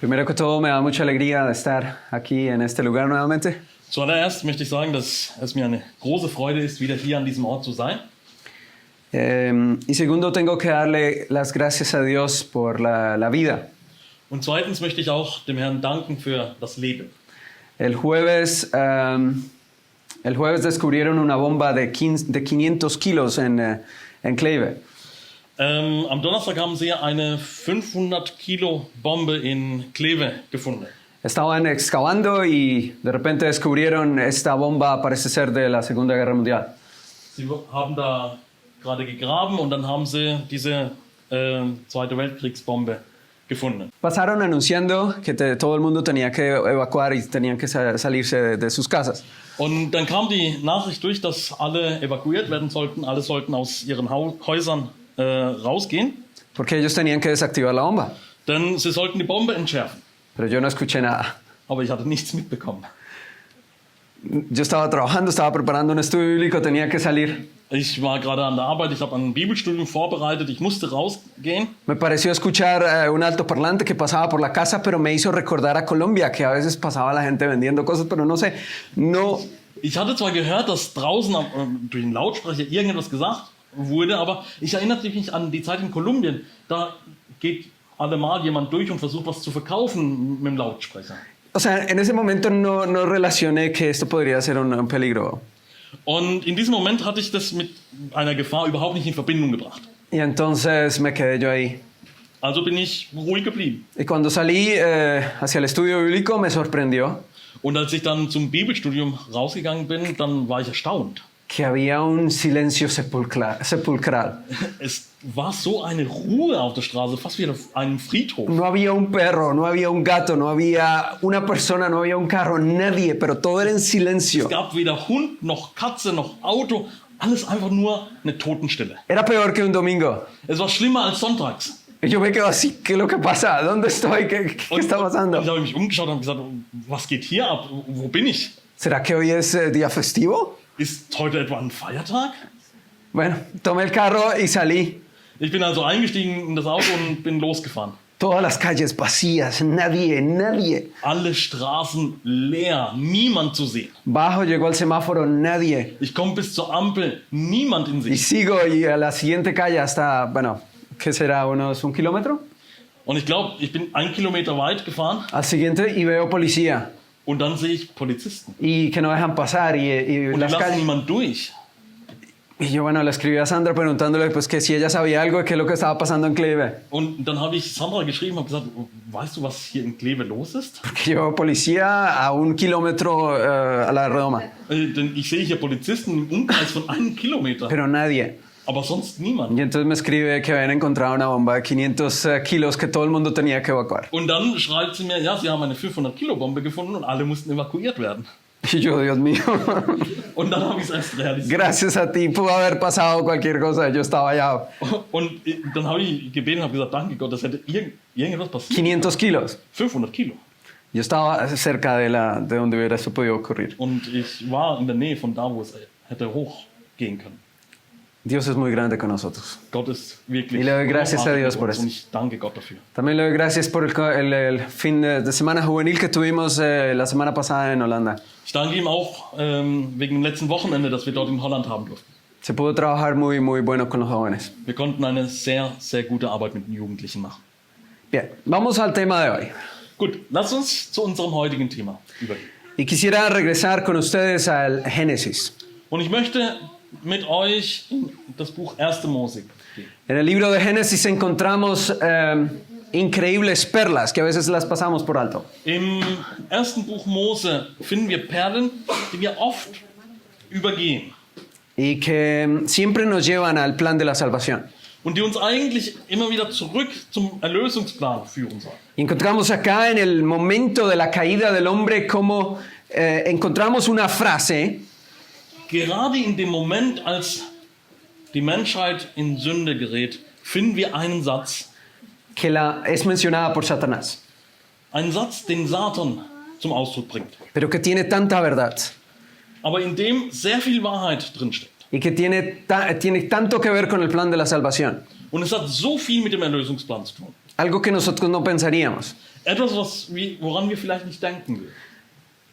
Primero que todo, me da mucha alegría de estar aquí en este lugar nuevamente. Zuallererst möchte ich sagen, dass es mir eine große Freude ist, wieder hier an diesem Ort zu sein. Y segundo, tengo que darle las gracias a Dios por la vida. Und zweitens möchte ich auch dem Herrn danken für das Leben. El jueves descubrieron una bomba de 500 kilos en Kleve. Am Donnerstag haben sie eine 500 Kilo Bombe in Kleve gefunden. Estaban excavando y de repente descubrieron esta bomba, parece ser de la Segunda Guerra Mundial. Sie haben da gerade gegraben und dann haben sie diese Zweite Weltkriegsbombe gefunden. Pasaron anunciando que todo el mundo tenía que evacuar y tenían que salirse de sus casas. Und dann kam die Nachricht durch, dass alle evakuiert werden sollten. Alle sollten aus ihren Häusern rausgehen. Porque ellos tenían que desactivar la bomba. Denn sie sollten die Bombe entschärfen. Pero yo no escuché nada. Aber ich hatte nichts mitbekommen. Yo estaba trabajando, estaba preparando un estudio bíblico, tenía que salir. Ich war gerade an der Arbeit, ich habe ein Bibelstudium vorbereitet, ich musste rausgehen. Me pareció escuchar un altoparlante que pasaba por la casa, pero me hizo recordar a Colombia, que a veces pasaba la gente vendiendo cosas, pero no sé, no... Ich hatte zwar gehört, dass draußen durch den Lautsprecher irgendetwas gesagt wurde, aber ich erinnerte mich an die Zeit in Kolumbien. Da geht allemal jemand durch und versucht, was zu verkaufen mit dem Lautsprecher. O sea, en ese momento no relacioné que esto podría ser un peligro. Und in diesem Moment hatte ich das mit einer Gefahr überhaupt nicht in Verbindung gebracht. Y entonces me quedé yo ahí. Also bin ich ruhig geblieben. Y cuando salí hacia el estudio bíblico me sorprendió Und als ich dann zum Bibelstudium rausgegangen bin, dann war ich erstaunt. que había un silencio sepulcral. Es war so eine Ruhe auf der Straße, fast wie auf einem Friedhof. No había un perro, no había un gato, no había una persona, no había un carro, nadie, pero todo era en silencio. Es gab weder Hund, noch Katze, noch Auto. Alles einfach nur eine Totenstille. Era peor que un domingo. Es war schlimmer als sonntags. Y yo me quedo así, ¿qué es lo que pasa? ¿Dónde estoy? ¿Qué está pasando? Ich habe mich umgeschaut und gesagt, was geht hier ab? Wo bin ich? ¿Será que hoy es día festivo? Ist heute etwa ein Feiertag? Bueno, tomé el carro y salí. Ich bin also eingestiegen in das Auto und bin losgefahren. Todas las calles vacías, nadie. Alle Straßen leer, niemand zu sehen. Bajo, llegó al semáforo, nadie. Ich komme bis zur Ampel, niemand in Y Sicht. sigo y a la siguiente calle hasta, bueno, ¿qué será? ¿Unos 1 kilómetro? Und ich glaube, ich bin 1 Kilometer weit gefahren Al siguiente y veo policía. und dann sehe ich Polizisten. Y que no dejan pasar y Und die las lassen calles. niemand durch. Y yo, bueno, le escribí a Sandra preguntándole pues que si ella sabía algo de qué es lo que estaba pasando en Kleve. Und dann habe ich Sandra geschrieben und gesagt, weißt du, was hier in Kleve los ist? Que yo, policía a 1 kilómetro a la redoma. Denn ich sehe hier Polizisten im Umkreis von 1 Kilometer, Pero nadie. aber sonst niemand. Y entonces me escribe que habían encontrado una bomba de 500 kilos que todo el mundo tenía que evacuar. Und dann schreibt sie mir, ja, sie haben eine 500-Kilo-Bombe gefunden und alle mussten evakuiert werden. Y yo, Dios mío, Und dann habe ich es erst realisiert. gracias a ti pudo haber pasado cualquier cosa, yo estaba allá. Und dann habe ich gebeten und habe gesagt, danke Gott, das hätte irgendwas passiert. 500 kilos. 500 Kilo. Yo estaba cerca de donde hubiera eso podido ocurrir. Und ich war in der Nähe von da, wo es hätte hochgehen können. Dios es muy grande con nosotros. Gott ist wirklich Y le doy gracias a großartig Dios mit por uns eso. und ich danke Gott dafür. También le doy gracias por el fin de semana juvenil que tuvimos la semana pasada en Holanda. Ich danke ihm auch wegen dem letzten Wochenende, das wir dort in Holland haben durften. Se pudo trabajar muy bueno con los jóvenes. Wir konnten eine sehr, sehr gute Arbeit mit den Jugendlichen machen. Bien, vamos al tema de hoy. Gut, lasst uns zu unserem heutigen Thema übergehen. Y quisiera regresar con ustedes al Génesis. Und ich möchte mit euch in das Buch 1. Mose gehen. En el libro de Génesis encontramos increíbles perlas que a veces las pasamos por alto. Im 1. Buch Mose finden wir Perlen, die wir oft übergehen Y que siempre nos llevan al plan de la salvación. und die uns eigentlich immer wieder zurück zum Erlösungsplan führen sollen. Y encontramos acá en el momento de la caída del hombre como encontramos una frase Gerade in dem Moment, als die Menschheit in Sünde gerät, finden wir einen Satz. que es mencionada por Satanás, Einen Satz, den Satan zum Ausdruck bringt. pero que tiene tanta verdad Aber in dem sehr viel Wahrheit drinsteckt. y que tiene tanto que ver con el plan de la salvación, Und es hat so viel mit dem Erlösungsplan zu tun. algo que nosotros no pensaríamos. Etwas, woran wir vielleicht nicht denken würden.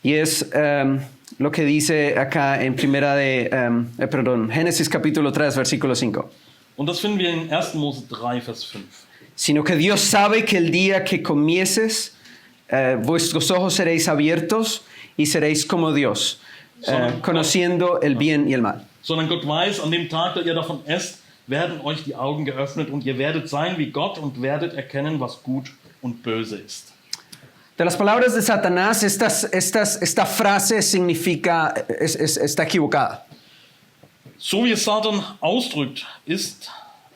Y es lo que dice acá en Génesis capítulo 3, versículo 5. Und das finden wir in 1. Mose 3, Vers 5. Sino que Dios sabe que el día que comieses, vuestros ojos seréis abiertos y seréis como Dios, conociendo el bien y el mal. Sondern Gott weiß, an dem Tag, da ihr davon esst, werden euch die Augen geöffnet und ihr werdet sein wie Gott und werdet erkennen, was gut und böse ist. De las palabras de Satanás, esta frase significa, está equivocada. So wie es Satan ausdrückt, ist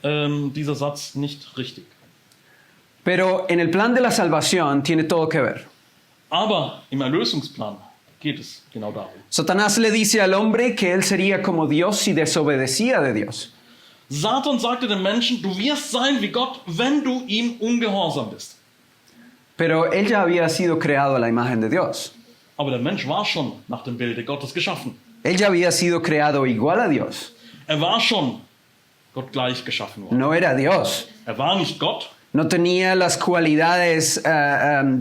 dieser Satz nicht richtig. Pero en el plan de la salvación tiene todo que ver. Aber im Erlösungsplan geht es genau darum. Satanás le dice al hombre que él sería como Dios si desobedecía de Dios. Satan sagte dem Menschen, du wirst sein wie Gott, wenn du ihm ungehorsam bist. Pero él ya había sido creado a la imagen de Dios. Aber der Mensch war schon nach dem Bilde Gottes geschaffen. Él ya había sido creado igual a Dios. War schon Gott gleich geschaffen worden. No era Dios. War nicht Gott. No tenía las cualidades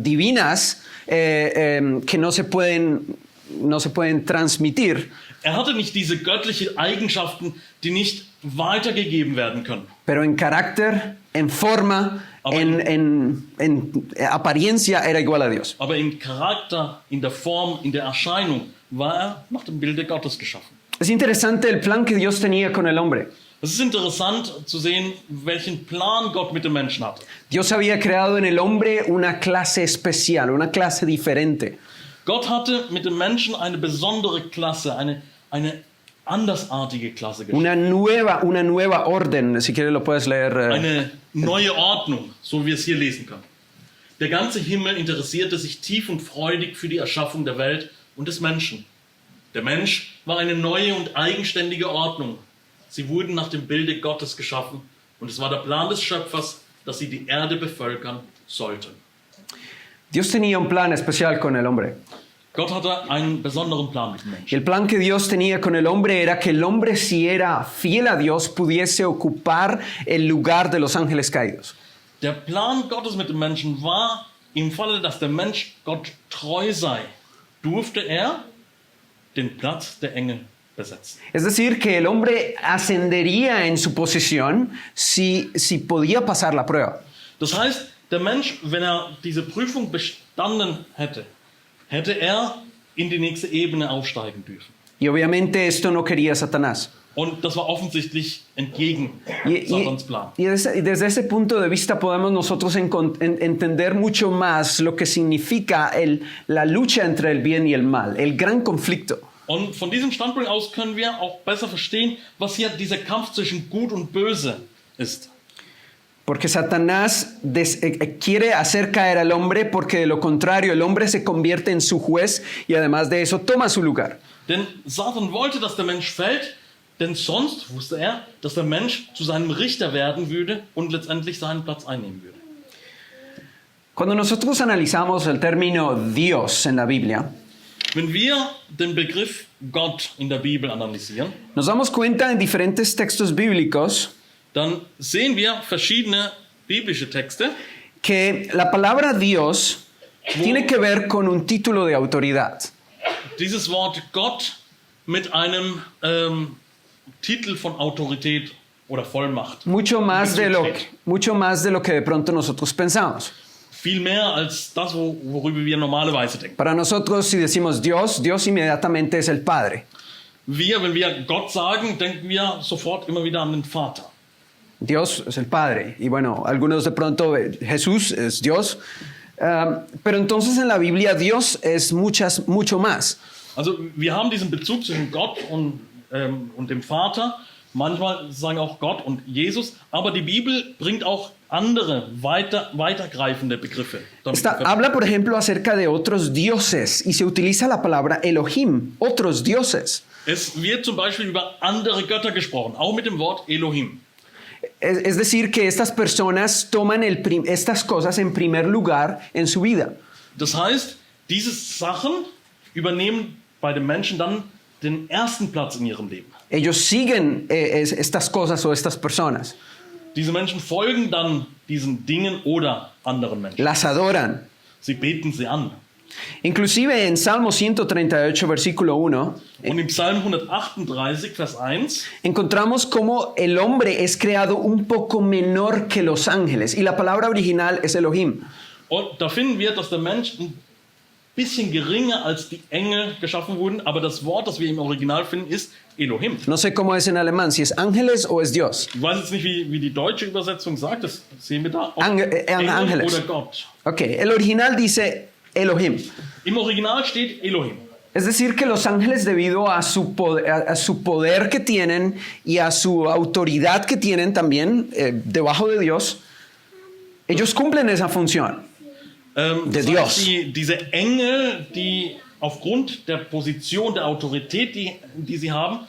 divinas que no se pueden transmitir. Hatte nicht diese göttlichen Eigenschaften, die nicht weitergegeben werden können. Pero en carácter, en forma, en apariencia era igual a Dios. Aber im Charakter, in der Form, in der Erscheinung war nach dem Bilde Gottes geschaffen. Es interesante el plan que Dios tenía con el hombre. Es ist interessant zu sehen, welchen Plan Gott mit dem Menschen hatte. Dios había creado en el hombre una clase especial, una clase diferente. Gott hatte mit dem Menschen eine besondere Klasse, eine andersartige Klasse geschaffen. Una nueva orden, si quieres lo puedes leer. Eine neue Ordnung, so wie wir es hier lesen können. Der ganze Himmel interessierte sich tief und freudig für die Erschaffung der Welt und des Menschen. Der Mensch war eine neue und eigenständige Ordnung. Sie wurden nach dem Bilde Gottes geschaffen und es war der Plan des Schöpfers, dass sie die Erde bevölkern sollten. Dios tenía un plan especial con el hombre. Gott hatte einen besonderen Plan mit dem Menschen. El plan que Dios tenía con el hombre era que el hombre, si era fiel a Dios, pudiese ocupar el lugar de los ángeles caídos. Der Plan Gottes mit dem Menschen war, im Falle, dass der Mensch Gott treu sei, durfte er den Platz der Engel besetzen. Es decir, que el hombre ascendería en su posición si podía pasar la prueba. Das heißt, der Mensch, wenn er diese Prüfung bestanden hätte, hätte er in die nächste Ebene aufsteigen dürfen. Y obviamente esto no quería Satanás. Und das war offensichtlich entgegen Satans Plan. Y desde ese punto de vista podemos nosotros entender mucho más lo que significa la lucha entre el bien y el mal, el gran conflicto. Und von diesem Standpunkt aus können wir auch besser verstehen, was hier dieser Kampf zwischen Gut und Böse ist. Porque Satanás quiere hacer caer al hombre, porque de lo contrario el hombre se convierte en su juez y además de eso toma su lugar. Denn Satan wollte, dass der Mensch fällt, denn sonst wusste er, dass der Mensch zu seinem Richter werden würde und letztendlich seinen Platz einnehmen würde. Cuando nosotros analizamos el término Dios en la Biblia, wenn wir den Begriff Gott in der Bibel analysieren, nos damos cuenta en diferentes textos bíblicos dann sehen wir verschiedene biblische Texte, que la palabra Dios tiene que ver con un título de autoridad. Dieses Wort Gott mit einem Titel von Autorität oder Vollmacht. Mucho más de lo que de pronto nosotros pensamos. Viel mehr als das, worüber wir normalerweise denken. Para nosotros, si decimos Dios, Dios inmediatamente es el Padre. Wenn wir Gott sagen, denken wir sofort immer wieder an den Vater. Dios es el Padre. Y bueno, algunos de pronto, Jesús es Dios. Pero entonces en la Biblia Dios es mucho más. Also wir haben diesen Bezug zwischen Gott und dem Vater. Manchmal sagen auch Gott und Jesus. Aber die Bibel bringt auch andere, weitergreifende Begriffe. Habla, por ejemplo, acerca de otros dioses. Y se utiliza la palabra Elohim, otros dioses. Es wird zum Beispiel über andere Götter gesprochen, auch mit dem Wort Elohim. Es decir, que estas personas toman estas cosas en primer lugar en su vida. Das heißt, diese Sachen übernehmen bei den Menschen dann den ersten Platz in ihrem Leben. Ellos siguen estas cosas o estas personas. diese Menschen folgen dann diesen Dingen oder anderen Menschen. las adoran. Sie beten sie an. Inclusive en Salmo 138, versículo 1, Und im Psalm 138, Vers 1, encontramos cómo el hombre es creado un poco menor que los ángeles. Y la palabra original es Elohim. und da finden wir, dass der Mensch ein bisschen geringer als die Engel geschaffen wurden, aber das Wort, das wir im Original finden, ist Elohim. No sé cómo es en alemán, si es ángeles o es Dios. Ich weiß jetzt nicht, wie die deutsche Übersetzung sagt, das sehen wir da. Ob Engel Ángeles. oder Gott. Ok, el original dice Elohim. Im Original steht Elohim. Es decir, que los ángeles, debido a su poder que tienen y a su autoridad que tienen también debajo de Dios, ellos cumplen esa función. De Das Dios. heißt, diese Engel, die aufgrund der Position, der Autorität, die sie haben,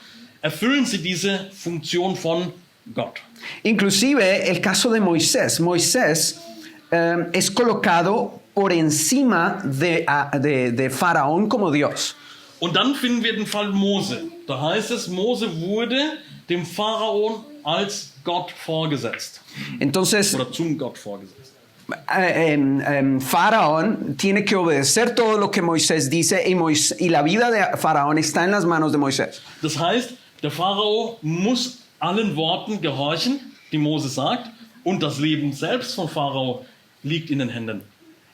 erfüllen sie diese Funktion von Gott. Inclusive el caso de Moisés. Moisés es colocado por encima de Faraón como Dios. Und dann finden wir den Fall Mose. Da heißt es, Mose wurde dem Pharaon als Gott vorgesetzt. Entonces, Oder zum Gott vorgesetzt. Faraón tiene que obedecer todo lo que Moisés dice y la vida de Faraón está en las manos de Moisés. Das heißt, der Pharao muss allen Worten gehorchen, die Mose sagt, und das Leben selbst von Pharao liegt in den Händen.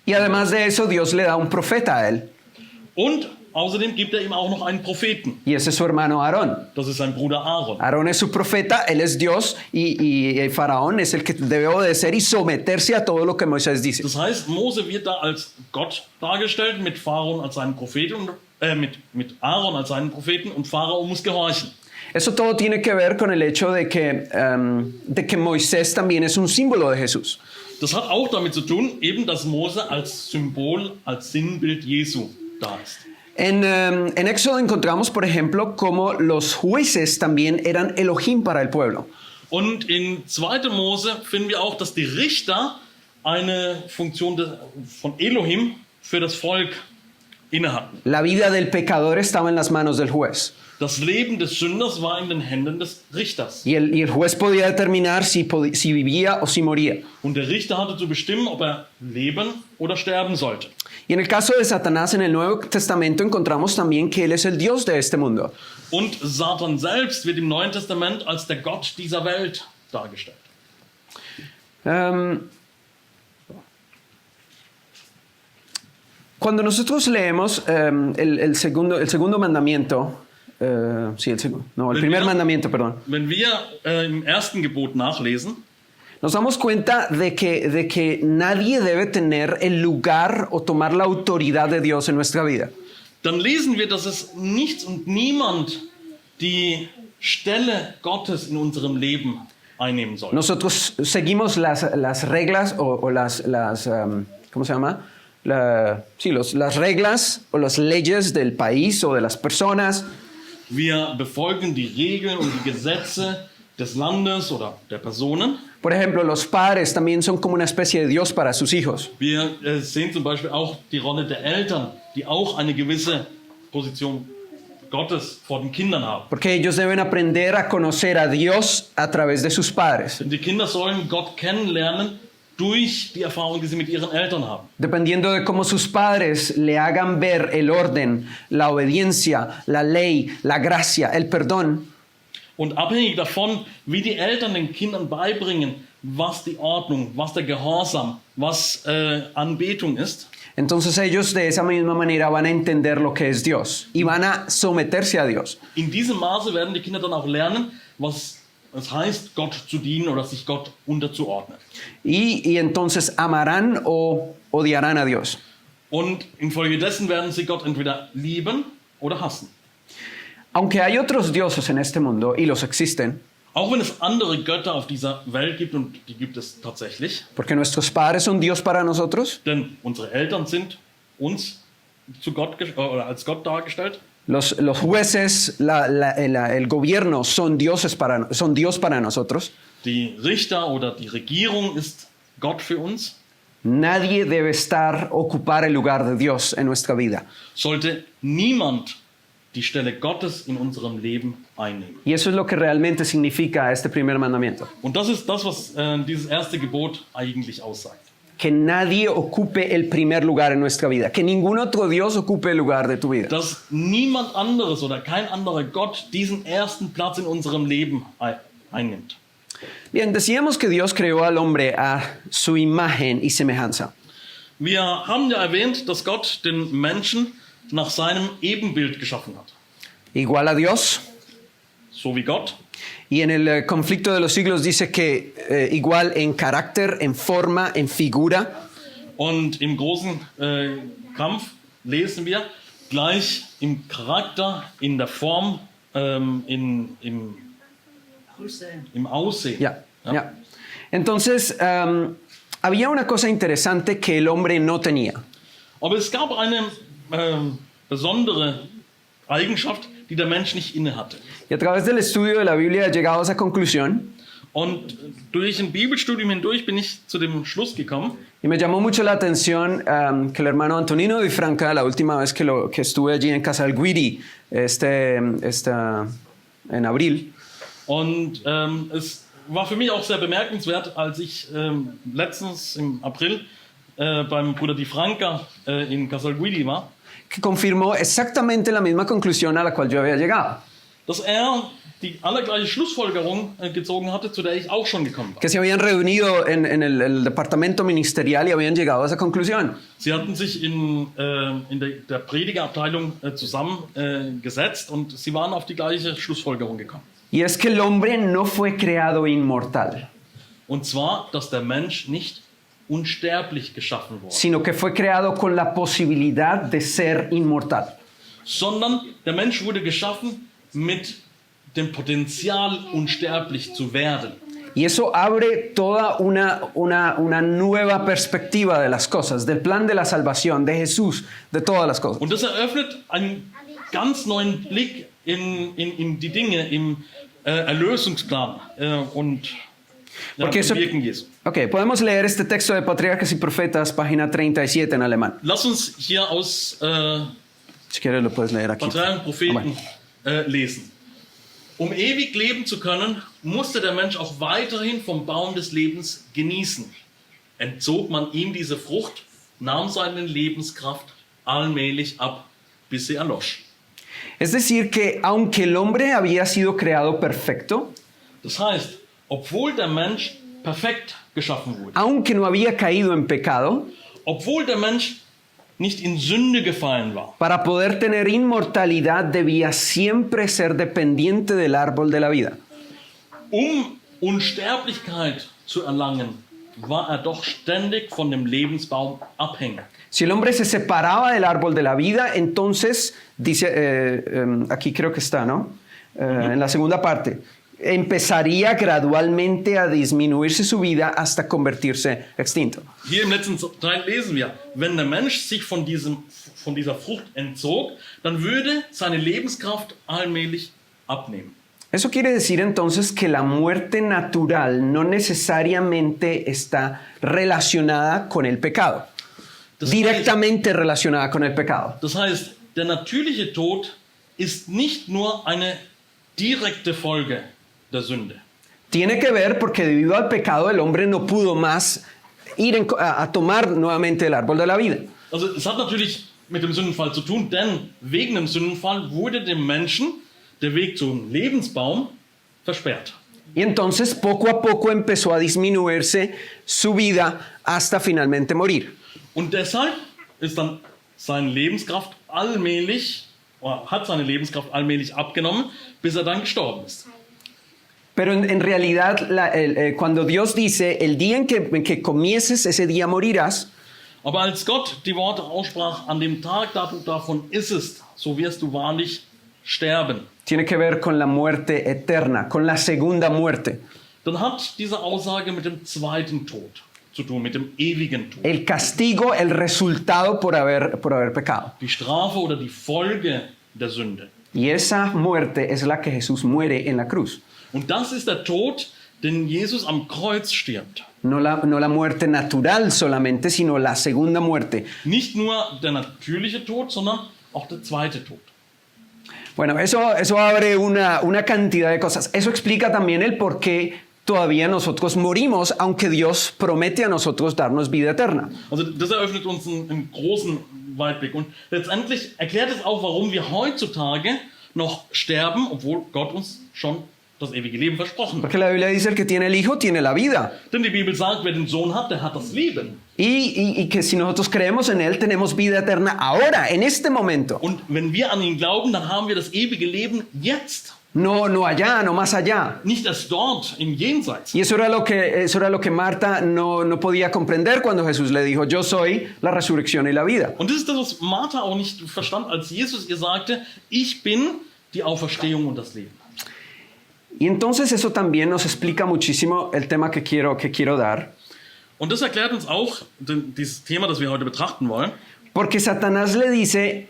Y además de eso, Dios le da un profeta a él. Und außerdem gibt er ihm auch noch einen Propheten. Y ese es su hermano Aarón. Das ist sein Bruder Aaron. Aarón es su profeta, él es Dios y Faraón es el que debe obedecer y someterse a todo lo que Moisés dice. Das heißt, Mose wird da als Gott dargestellt, mit Pharaon als seinen Propheten, mit Aaron als seinen Propheten, und Pharao muss gehorchen. Eso todo tiene que ver con el hecho de que Moisés también es un símbolo de Jesús. Das hat auch damit zu tun, eben, dass Mose als Symbol, als Sinnbild Jesu da ist. En Éxodo encontramos, por ejemplo, cómo los jueces también eran Elohim para el pueblo. Und in 2. Mose finden wir auch, dass die Richter eine Funktion von Elohim für das Volk innehatten. La vida del pecador estaba en las manos del juez. Das Leben des Sünders war in den Händen des Richters. Y el juez podía determinar si vivía o si moría. Und der Richter hatte zu bestimmen, ob er leben oder sterben sollte. Y en el caso de Satanás en el Nuevo Testamento encontramos también que él es el Dios de este mundo. Und Satan selbst wird im Neuen Testament als der Gott dieser Welt dargestellt. Cuando nosotros leemos el segundo mandamiento, el primer mandamiento, perdón. Wenn wir im ersten Gebot nachlesen, Nos damos cuenta de que nadie debe tener el lugar o tomar la autoridad de Dios en nuestra vida. dann lesen wir, dass es nichts und niemand die Stelle Gottes in unserem Leben einnehmen soll. Nosotros seguimos las reglas o las ¿cómo se llama? Las reglas o las leyes del país o de las personas. Wir befolgen die Regeln und die Gesetze des Landes oder der Personen. Por ejemplo, los padres también son como una especie de Dios para sus hijos. Wir sehen zum Beispiel auch die Rolle der Eltern, die auch eine gewisse Position Gottes vor den Kindern haben. Porque ellos deben aprender a conocer a Dios a través de sus padres. Die Kinder sollen Gott kennenlernen durch die Erfahrung, die sie mit ihren Eltern haben. Dependiendo de cómo sus padres le hagan ver el orden, la obediencia, la ley, la gracia, el perdón. Und abhängig davon, wie die Eltern den Kindern beibringen, was die Ordnung, was der Gehorsam, was Anbetung ist, Entonces ellos de esa misma manera van a entender lo que es Dios y van a someterse a Dios. in diesem Maße werden die Kinder dann auch lernen, was es heißt, Gott zu dienen oder sich Gott unterzuordnen. Y entonces amarán o odiarán a Dios. Und infolgedessen werden sie Gott entweder lieben oder hassen. Aunque hay otros dioses en este mundo y los existen, Auch wenn es andere Götter auf dieser Welt gibt, und die gibt es tatsächlich, porque nuestros padres son Dios para nosotros, denn unsere Eltern sind uns zu Gott oder als Gott dargestellt. los jueces, el gobierno son Dios para nosotros. Die Richter oder die Regierung ist Gott für uns. Nadie debe ocupar el lugar de Dios en nuestra vida. Sollte niemand die Stelle Gottes in unserem Leben einnehmen. Y eso es lo que realmente significa este primer mandamiento. Und das ist das, was dieses erste Gebot eigentlich aussagt. Que nadie ocupe el primer lugar en nuestra vida. Que ningún otro Dios ocupe el lugar de tu vida. Dass niemand anderes oder kein anderer Gott diesen ersten Platz in unserem Leben einnimmt. Bien, decíamos que Dios creó al hombre a su imagen y semejanza. Wir haben ja erwähnt, dass Gott den Menschen nach seinem Ebenbild geschaffen hat. Igual a Dios. So wie Gott. Y en el conflicto de los siglos dice que igual en carácter, en forma, en figura. Und im großen Kampf lesen wir gleich im Charakter, in der Form, im Aussehen. Ya, ya. Entonces, había una cosa interesante que el hombre no tenía. Aber es gab eine besondere Eigenschaft, die der Mensch nicht inne hatte. Y a través del estudio de la Biblia he llegado a esa conclusión. Und durch ein Bibelstudium hindurch bin ich zu dem Schluss gekommen. Y me llamó mucho la atención que el hermano Antonino Di Franca, la última vez que estuve allí en Casa del Guiri, en abril, Und es war für mich auch sehr bemerkenswert, als ich letztens im April beim Bruder Di Franca in Casal Guidi war, que confirmó exactamente la misma conclusión a la cual yo había llegado. dass die allergleiche Schlussfolgerung gezogen hatte, zu der ich auch schon gekommen war. Que se habían reunido en el departamento ministerial y habían llegado a esa conclusión. Sie hatten sich in der Predigerabteilung zusammengesetzt und sie waren auf die gleiche Schlussfolgerung gekommen. Y es que el hombre no fue creado inmortal, Und zwar, dass der Mensch nicht unsterblich geschaffen wurde, sino que fue creado con la posibilidad de ser inmortal. sondern der Mensch wurde geschaffen mit dem Potenzial, unsterblich zu werden. Y eso abre toda una nueva perspectiva de las cosas, del plan de la salvación, de Jesús, de todas las cosas. Und das eröffnet einen ganz neuen Blick in die Dinge im Erlösungsplan und Porque eso, im Wirken Jesu. ok, podemos leer este texto de Patriarcas y Profetas, página 37 en alemán. Lass uns hier aus Si quieres lo puedes leer aquí. Parteien und Propheten Bueno. lesen. Um ewig leben zu können, musste der Mensch auch weiterhin vom Baum des Lebens genießen. Entzog man ihm diese Frucht, nahm seine Lebenskraft allmählich ab, bis sie erlosch. Es decir, que aunque el hombre había sido creado perfecto, Das heißt, obwohl der Mensch perfekt geschaffen wurde, aunque no había caído en pecado, obwohl der Mensch nicht in Sünde gefallen war, para poder tener inmortalidad debía siempre ser dependiente del árbol de la vida. Unsterblichkeit zu erlangen, war er doch ständig von dem Lebensbaum abhängig. Si el hombre se separaba del árbol de la vida, entonces, dice, aquí creo que está, ¿no? En la segunda parte, empezaría gradualmente a disminuirse su vida hasta convertirse extinto. Hier im letzten Teil lesen wir, wenn der Mensch sich von dieser Frucht entzog, dann würde seine Lebenskraft allmählich abnehmen. Eso quiere decir entonces que la muerte natural no necesariamente está relacionada con el pecado, directamente relacionada con el pecado. Das heißt, der natürliche Tod ist nicht nur eine direkte Folge der Sünde. Tiene que ver porque debido al pecado el hombre no pudo más ir a tomar nuevamente el árbol de la vida. Also es hat natürlich mit dem Sündenfall zu tun, denn wegen dem Sündenfall wurde dem Menschen der Weg zum Lebensbaum versperrt. Y entonces poco a poco empezó a disminuirse su vida hasta finalmente morir. Und deshalb ist dann seine Lebenskraft allmählich, oder hat seine Lebenskraft allmählich abgenommen, bis er dann gestorben ist. Pero en realidad, cuando Dios dice, el día en que comieces, ese día morirás, Aber als Gott die Worte aussprach, an dem Tag, da du davon issest, so wirst du wahrlich sterben, tiene que ver con la muerte eterna, con la segunda muerte. dann hat diese Aussage mit dem zweiten Tod zu tun, mit dem ewigen Tod. El castigo, el resultado por haber pecado. Die Strafe oder die Folge der Sünde. Y esa muerte es la que Jesús muere en la cruz. Und das ist der Tod, den Jesus am Kreuz stirbt. No la muerte natural solamente, sino la segunda muerte. Nicht nur der natürliche Tod, sondern auch der zweite Tod. Bueno, eso abre una cantidad de cosas. Eso explica también el por qué todavía nosotros morimos, aunque Dios promete a nosotros darnos vida eterna. Also das eröffnet uns einen großen Weitblick. Und letztendlich erklärt es auch, warum wir heutzutage noch sterben, obwohl Gott uns schon das ewige Leben versprochen hat. Porque la Biblia dice, el que tiene el Hijo tiene la vida. Denn die Bibel sagt, wer den Sohn hat, der hat das Leben. Y que si nosotros creemos en Él, tenemos vida eterna ahora, en este momento. Und wenn wir an ihn glauben, dann haben wir das ewige Leben jetzt. No allá, no más allá. Nicht erst dort, im Jenseits. Y eso era lo que Marta no podía comprender cuando Jesús le dijo, yo soy la resurrección y la vida. Und das ist das, was Martha auch nicht verstand, als Jesus ihr sagte, ich bin die Auferstehung und das Leben. Y entonces eso también nos explica muchísimo el tema que quiero dar. Und das erklärt uns auch dieses Thema, das wir heute betrachten wollen. Porque Satanás le dice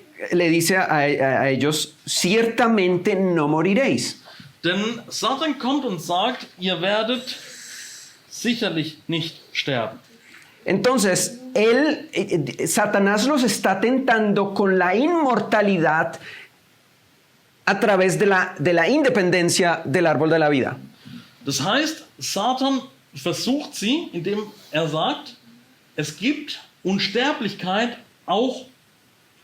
a ellos, ciertamente no moriréis. Denn Satan kommt und sagt, ihr werdet sicherlich nicht sterben. Entonces, Satanás los está tentando con la inmortalidad a través de la independencia del árbol de la vida. Das heißt, Satan versucht sie, indem er sagt, es gibt Unsterblichkeit auch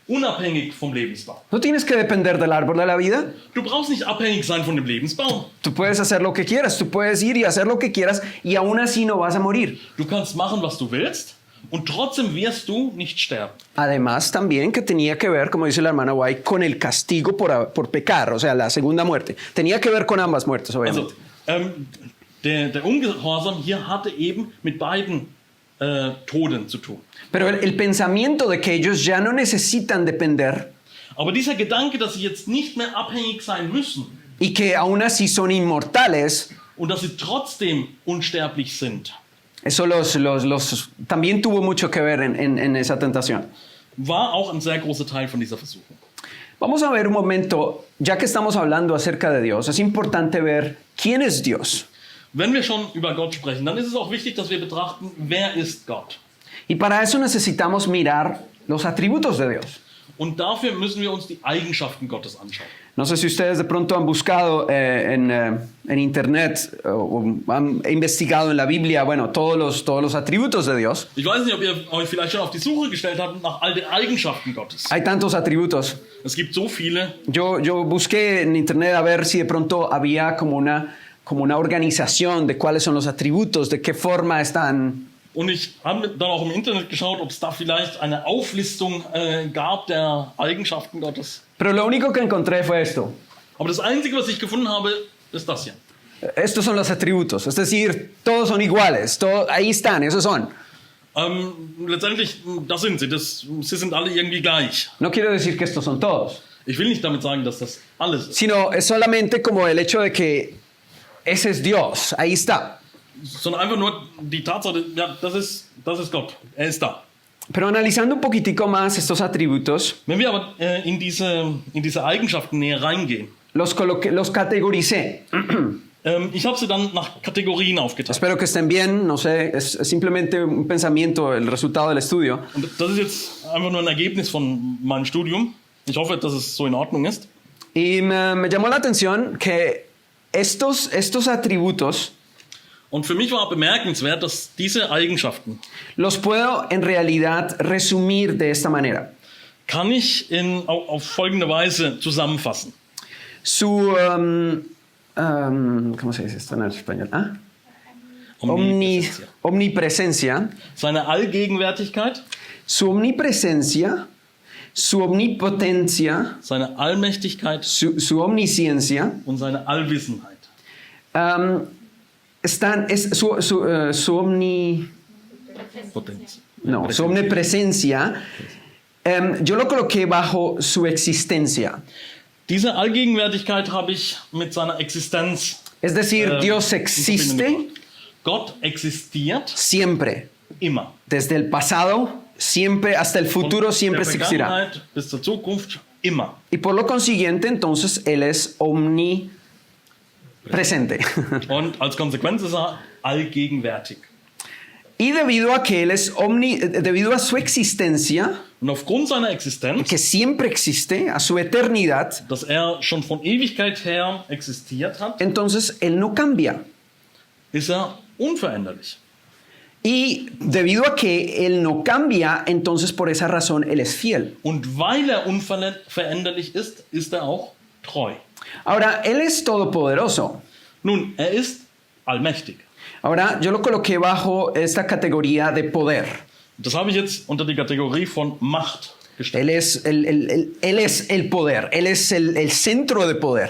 unabhängig vom Lebensbaum. No tienes que depender del árbol de la vida. Du brauchst nicht abhängig sein von dem Lebensbaum. Tú puedes hacer lo que quieras, tú puedes ir y hacer lo que quieras y aún así no vas a morir. Du kannst machen, was du willst und trotzdem wirst du nicht sterben. Además también que tenía que ver, como dice la hermana White, con el castigo por pecar, o sea, la segunda muerte. Tenía que ver con ambas muertes, obviamente. Also, der Ungehorsam hier hatte eben mit beiden Toden zu tun. Pero el pensamiento de que ellos ya no necesitan depender Aber dieser Gedanke, dass sie jetzt nicht mehr abhängig sein müssen y que aún así son inmortales, und dass sie trotzdem unsterblich sind, eso también tuvo mucho que ver en esa tentación. war auch ein sehr großer Teil von dieser Versuchung. Vamos a ver un momento, ya que estamos hablando acerca de Dios, es importante ver quién es Dios. Wenn wir schon über Gott sprechen, dann ist es auch wichtig, dass wir betrachten, wer ist Gott? Y para eso necesitamos mirar los atributos de Dios. Und dafür müssen wir uns die Eigenschaften Gottes anschauen. No sé si ustedes de pronto han buscado en internet o han investigado en la Biblia, bueno, todos los atributos de Dios. Ich weiß nicht, ob ihr euch vielleicht schon auf die Suche gestellt habt nach all den Eigenschaften Gottes. Hay tantos atributos. Es gibt so viele. Yo busqué en internet a ver si de pronto había como una organización de cuáles son los atributos, de qué forma están. Und ich habe dann auch im Internet geschaut, ob es da vielleicht eine Auflistung gab der Eigenschaften Gottes. Pero lo único que encontré fue esto. Aber das Einzige, was ich gefunden habe, ist das hier. Estos son los atributos, es decir, todos son iguales, ahí están, esos son. Letztendlich, das sind sie. Sie sind alle irgendwie gleich. No quiero decir que estos son todos, Ich will nicht damit sagen, dass das alles ist. sino es solamente como el hecho de que ese es Dios, ahí está. Sondern einfach nur die Tatsache, ja, das ist Gott. Er ist da. Pero analizando un poquitico más estos atributos, Wenn wir aber in diese Eigenschaften näher reingehen, los categoricé. ich habe sie dann nach Kategorien aufgeteilt. Espero que estén bien, no sé, es simplemente un pensamiento, el resultado del estudio. Und das ist jetzt einfach nur ein Ergebnis von meinem Studium. Ich hoffe, dass es so in Ordnung ist. Y me llamó la atención que estos atributos Und für mich war bemerkenswert, dass diese Eigenschaften los puedo en realidad resumir de esta manera. kann ich auf folgende Weise zusammenfassen. Su, ¿cómo se dice esto en español? Omnipresencia. Omnipresencia, Seine Allgegenwärtigkeit, su omnipresencia, su omnipotencia, seine Allmächtigkeit su omnisciencia, und seine Allwissenheit. Su omnipresencia, yo lo coloqué bajo su existencia. Diese Allgegenwärtigkeit habe ich mit seiner Existenz. Es decir, Dios existe Gott existiert siempre, immer. desde el pasado, siempre hasta el futuro, Von siempre der existirá. Vergangenheit bis zur Zukunft immer. Y por lo consiguiente, entonces, Él es omnipresente. Und als Konsequenz ist er allgegenwärtig. Y debido a que Él es debido a su existencia, Und aufgrund seiner Existenz, que siempre existe, a su eternidad, dass schon von Ewigkeit her existiert hat, entonces Él no cambia. ist unveränderlich. Y debido a que Él no cambia, entonces por esa razón Él es fiel. Und weil unveränderlich ist, ist auch treu. Ahora, Él es todopoderoso. Nun, ist allmächtig. Ahora, yo lo coloqué bajo esta categoría de poder. Das habe ich jetzt unter die Kategorie von Macht gestellt. Él es el poder, Él es el centro de poder.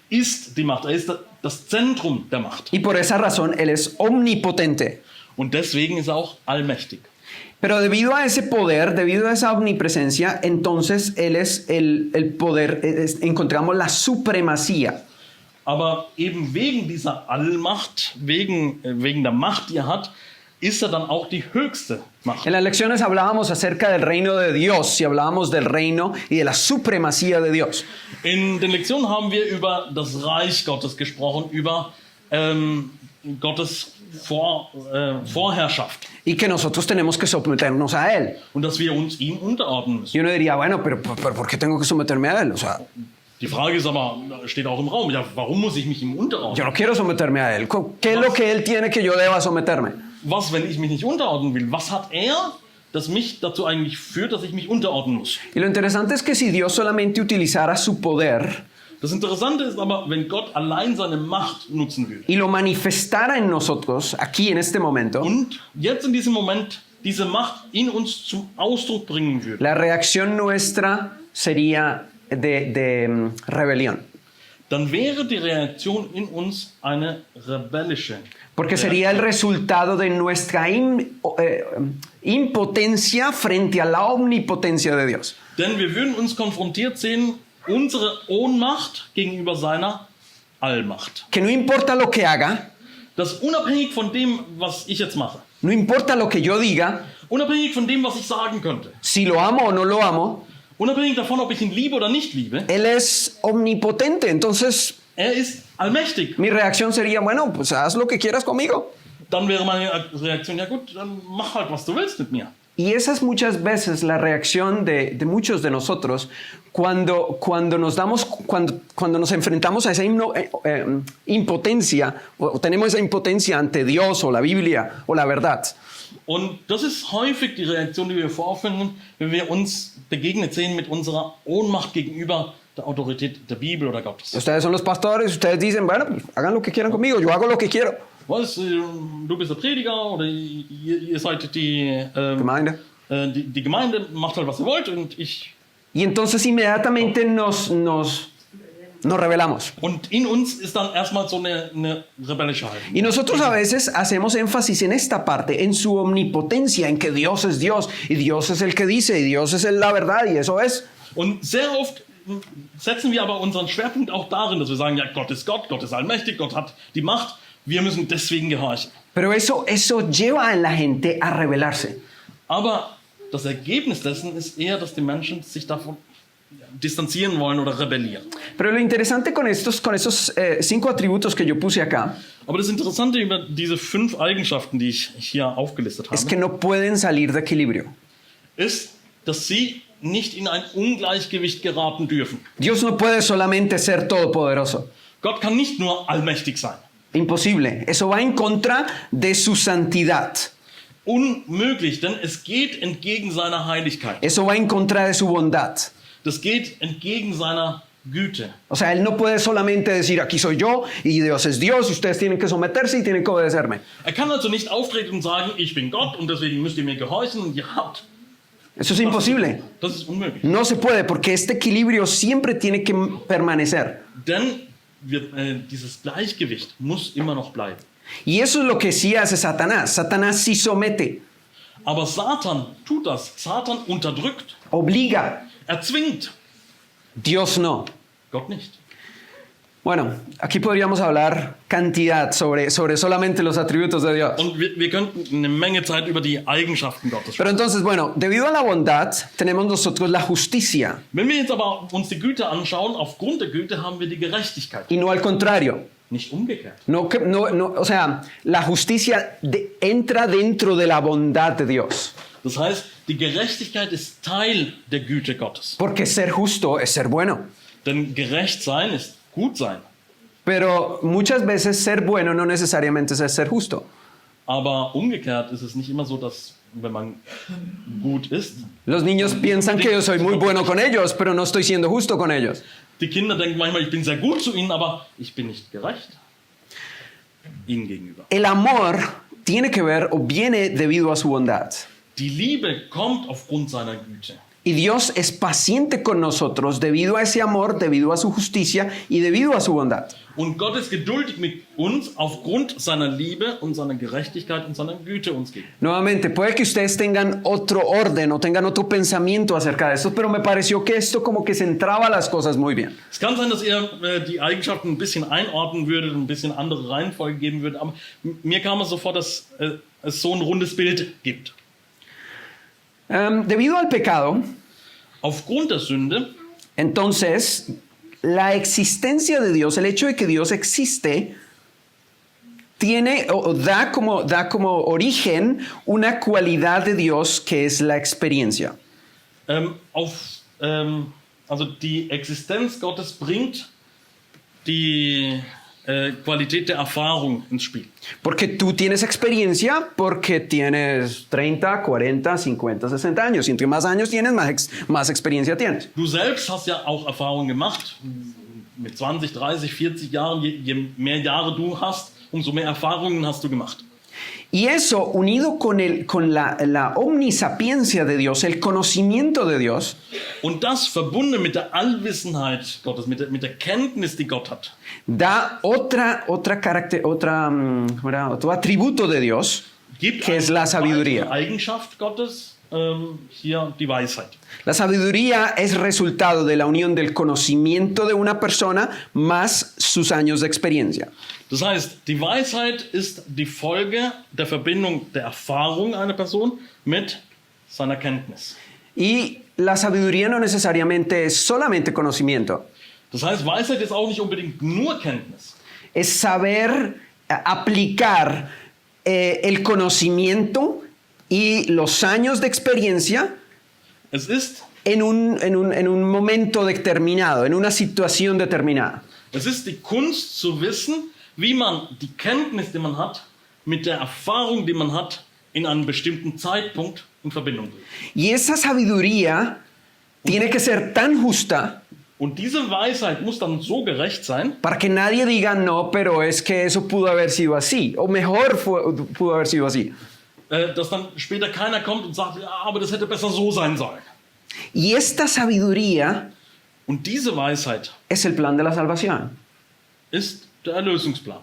Ist die Macht, ist das Zentrum der Macht. Y por esa razón Él es omnipotente. Und deswegen ist auch allmächtig. Pero debido a ese poder, debido a esa omnipresencia, entonces Él es el poder, encontramos la supremacía. Aber eben wegen dieser Allmacht, wegen der Macht, die hat, ist dann auch die höchste Macht. En las lecciones hablábamos acerca del reino de Dios y hablábamos del reino y de la supremacía de Dios. In den Lektionen haben wir über das Reich Gottes gesprochen, über Gottes Vorherrschaft. Y que nosotros tenemos que someternos a Él. Und dass wir uns ihm unterordnen müssen. Y uno diría, bueno, pero ¿por qué tengo que someterme a Él? O sea, Die Frage ist aber, steht auch im Raum, ja, warum muss ich mich ihm unterordnen? yo no quiero someterme a Él. ¿Qué es lo que Él tiene que yo deba someterme? Was, wenn ich mich nicht unterordnen will? Was hat das mich dazu eigentlich führt, dass ich mich unterordnen muss? Y lo interesante es que si Dios solamente utilizara su poder Das Interessante ist aber, wenn Gott allein seine Macht nutzen würde y lo manifestara en nosotros, aquí en este momento, und jetzt in diesem Moment diese Macht in uns zum Ausdruck bringen würde, la reacción nuestra sería de rebelión. dann wäre die Reaktion in uns eine rebellische. Porque sería el resultado de nuestra impotencia frente a la omnipotencia de Dios. Denn wir würden uns konfrontiert sehen, unsere Ohnmacht gegenüber seiner Allmacht. Que no importa lo que haga, Das unabhängig von dem, was ich jetzt mache, no importa lo que yo diga, unabhängig von dem, was ich sagen könnte, si lo amo o no lo amo, unabhängig davon, ob ich ihn liebe oder nicht liebe, Él es omnipotente. Entonces, ist allmächtig. mi reacción sería, bueno, pues haz lo que quieras conmigo. Dann wäre meine Reaktion, ja gut, dann mach halt, was du willst mit mir. Y esa es muchas veces la reacción de muchos de nosotros cuando nos enfrentamos a esa impotencia o tenemos esa impotencia ante Dios o la Biblia o la verdad. Und das ist häufig die Reaktion, die wir vorfinden, wenn wir uns begegnet sehen mit unserer Ohnmacht gegenüber der Autorität der Bibel oder Gottes. Ustedes son los pastores, ustedes dicen, bueno, pues, hagan lo que quieran conmigo, yo hago lo que quiero. Was, du bist der Prediger oder ihr seid die Gemeinde. Die Gemeinde, macht halt, was ihr wollt und ich... Y entonces inmediatamente nos rebelamos. Und in uns ist dann erstmal so eine rebellische Haltung. Y nosotros a veces hacemos énfasis en esta parte, en su omnipotencia, en que Dios es Dios y Dios es el que dice y Dios es la verdad y eso es. Und sehr oft setzen wir aber unseren Schwerpunkt auch darin, dass wir sagen, ja, Gott ist allmächtig, Gott hat die Macht, wir müssen deswegen gehorchen. Pero eso lleva a la gente a rebelarse. Aber das Ergebnis dessen ist eher, dass die Menschen sich davon distanzieren wollen oder rebellieren. Pero lo interesante con estos 5 atributos que yo puse acá Aber das Interessante über diese 5 Eigenschaften, die ich hier aufgelistet es habe, que no pueden salir de equilibrio. ist, dass sie nicht in ein Ungleichgewicht geraten dürfen. Dios no puede solamente ser todopoderoso. Gott kann nicht nur allmächtig sein. Imposible. Eso va en contra de su santidad. Unmöglich, denn es geht entgegen seiner Heiligkeit. Eso va en contra de su bondad. Das geht entgegen seiner Güte. O sea, Él no puede solamente decir, aquí soy yo y Dios es Dios y ustedes tienen que someterse y tienen que obedecerme. Kann also nicht auftreten und sagen, ich bin Gott und deswegen müsst ihr mir gehorchen und ihr habt. Eso es imposible. Das ist unmöglich. No se puede porque este equilibrio siempre tiene que permanecer. Denn dieses Gleichgewicht muss immer noch bleiben. Y eso es lo que sí hace Satanás. Satanás sí somete, Aber Satan tut das. Satan unterdrückt, obliga. zwingt. Dios no. Gott nicht. Bueno, aquí podríamos hablar cantidad sobre solamente los atributos de Dios. Und wir könnten eine Menge Zeit über die Eigenschaften Gottes Pero sprechen. entonces, bueno, debido a la bondad, tenemos nosotros la justicia Wenn wir jetzt aber uns die Güte anschauen, aufgrund der Güte haben wir die Gerechtigkeit. y no al contrario. Nicht umgekehrt. No, o sea, la justicia entra dentro de la bondad de Dios. Das heißt, Die Gerechtigkeit ist Teil der Güte Gottes. Porque ser justo es ser bueno. Denn gerecht sein ist gut sein. Pero muchas veces ser bueno no necesariamente es ser justo. Aber umgekehrt ist es nicht immer so, dass wenn man gut ist, Los niños piensan que yo soy muy bueno con ellos, pero no estoy siendo justo con ellos. die Kinder denken manchmal, ich bin sehr gut zu ihnen, aber ich bin nicht gerecht ihnen gegenüber. El amor tiene que ver o viene debido a su bondad. Die Liebe kommt aufgrund seiner Güte. Y Dios es paciente con nosotros debido a ese amor, debido a su justicia y debido a su bondad. Und Gott ist geduldig mit uns aufgrund seiner Liebe und seiner Gerechtigkeit und seiner Güte uns gegenüber. Nuevamente, puede que ustedes tengan otro orden o tengan otro pensamiento acerca de esto, pero me pareció que esto como que centraba las cosas muy bien. Es kann sein, dass ihr die Eigenschaften ein bisschen einordnen würdet und ein bisschen andere Reihenfolge geben würdet, aber mir kam es so vor, dass es so ein rundes Bild gibt. Debido al pecado, Aufgrund der Sünde entonces, la existencia de Dios, el hecho de que Dios existe, tiene o da como origen una cualidad de Dios que es la experiencia. Also die Existenz Gottes bringt die Qualität der Erfahrung ins Spiel. Porque tú tienes experiencia porque tienes 30, 40, 50, 60 años. Y entre más años tienes, más experiencia tienes. Du selbst hast ja auch Erfahrungen gemacht. Mit 20, 30, 40 Jahren, je mehr Jahre du hast, umso mehr Erfahrungen hast du gemacht. Y eso, unido con la omnisapiencia de Dios, el conocimiento de Dios, Und das verbunden mit der Allwissenheit Gottes, mit der Kenntnis, die Gott hat, da otro atributo de Dios, gibt que es la eine sabiduría. weitere Eigenschaft Gottes, hier die Weisheit. La sabiduría es resultado de la unión del conocimiento de una persona más sus años de experiencia. Das heißt, die Weisheit ist die Folge der Verbindung der Erfahrung einer Person mit seiner Kenntnis. Y la sabiduría no necesariamente es solamente conocimiento. Das heißt, Weisheit ist auch nicht unbedingt nur Kenntnis. Es saber aplicar el conocimiento y los años de experiencia Es ist, en un momento determinado, en una situación determinada. es ist die Kunst zu wissen, wie man die Kenntnis, die man hat, mit der Erfahrung, die man hat, in einem bestimmten Zeitpunkt in Verbindung bringt. Y esa sabiduría tiene que ser tan justa Und diese Weisheit muss dann so gerecht sein, para que nadie diga no, pero es que eso pudo haber sido así, o mejor pudo haber sido así. dass dann später keiner kommt und sagt, ja, aber das hätte besser so sein sollen. Y esta sabiduría Und diese Weisheit es el plan de la salvación. ist der Erlösungsplan.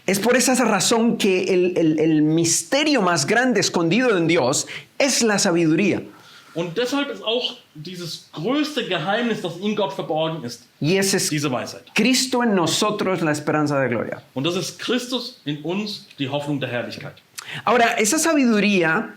Es por esa razón que el misterio más grande escondido en Dios es la sabiduría. Und deshalb ist auch dieses größte Geheimnis, das in Gott verborgen ist, Y ese es diese Weisheit. Cristo en nosotros, la esperanza de gloria. Und das ist Christus in uns, die Hoffnung der Herrlichkeit. Ahora, esa sabiduría,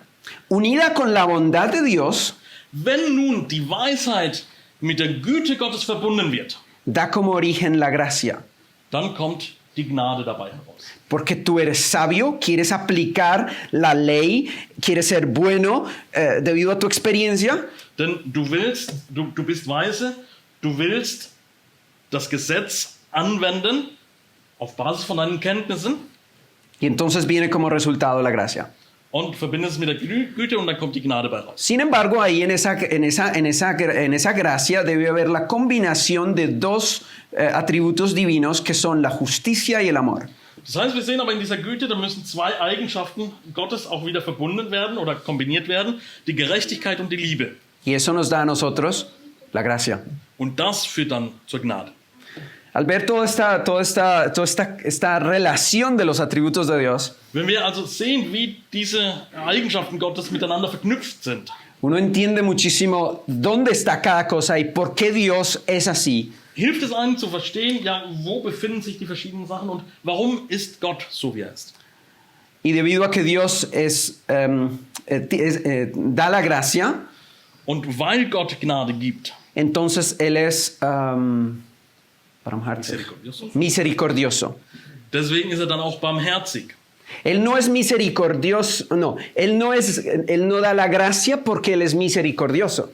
unida con la bondad de Dios, Wenn nun die Weisheit mit der Güte Gottes verbunden wird, da como origen la gracia. dann kommt die Gnade dabei heraus. Porque tú eres sabio, quieres aplicar la ley, quieres ser bueno debido a tu experiencia. Denn du bist weise, du willst das Gesetz anwenden auf Basis von deinen Kenntnissen Y entonces viene como resultado la gracia. und verbindest es mit der Güte und dann kommt die Gnade bei raus. Sin embargo, ahí en esa gracia debe haber la combinación de dos atributos divinos que son la justicia y el amor. Das heißt, wir sehen aber in dieser Güte, da müssen zwei Eigenschaften Gottes auch wieder verbunden werden oder kombiniert werden, die Gerechtigkeit und die Liebe. Y eso nos da a nosotros la gracia. Und das führt dann zur Gnade. Al ver toda esta relación de los atributos de Dios, Wenn wir also sehen, wie diese Eigenschaften Gottes miteinander verknüpft sind, uno entiende muchísimo dónde está cada cosa y por qué Dios es así. hilft es einem zu verstehen, ja, wo befinden sich die verschiedenen Sachen und warum ist Gott so, wie er ist. Y debido a que Dios da la gracia, Und weil Gott Gnade gibt, entonces Él es misericordioso. deswegen ist er dann auch barmherzig. Él no es misericordioso, no, él no da la gracia porque él es misericordioso.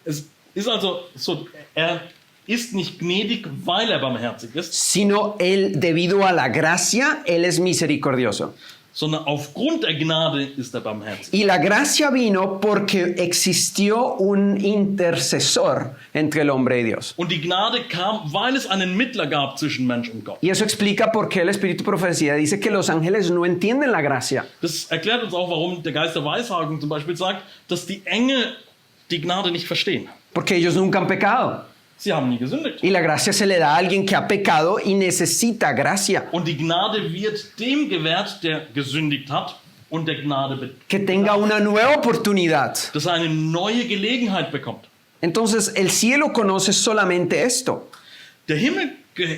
Es ist also so, er ist nicht gnädig, weil er barmherzig ist, Sino él, debido a la gracia, él es misericordioso. sondern aufgrund der Gnade ist er barmherzig. Y la gracia vino porque existió un intercesor entre el hombre y Dios. Und die Gnade kam, weil es einen Mittler gab zwischen Mensch und Gott. Y eso explica por qué el Espíritu de Profecía dice que los ángeles no entienden la gracia. Das erklärt uns auch, warum der Geist der Weissagung zum Beispiel sagt, dass die Engel die Gnade nicht verstehen. Porque ellos nunca han pecado. Sie haben nie gesündigt. Y la gracia se le da a alguien que ha pecado y necesita gracia. Und die Gnade wird dem gewährt, der gesündigt hat und der Gnade Que tenga una nueva oportunidad. dass er eine neue Gelegenheit bekommt. Entonces el cielo conoce solamente esto. Der Himmel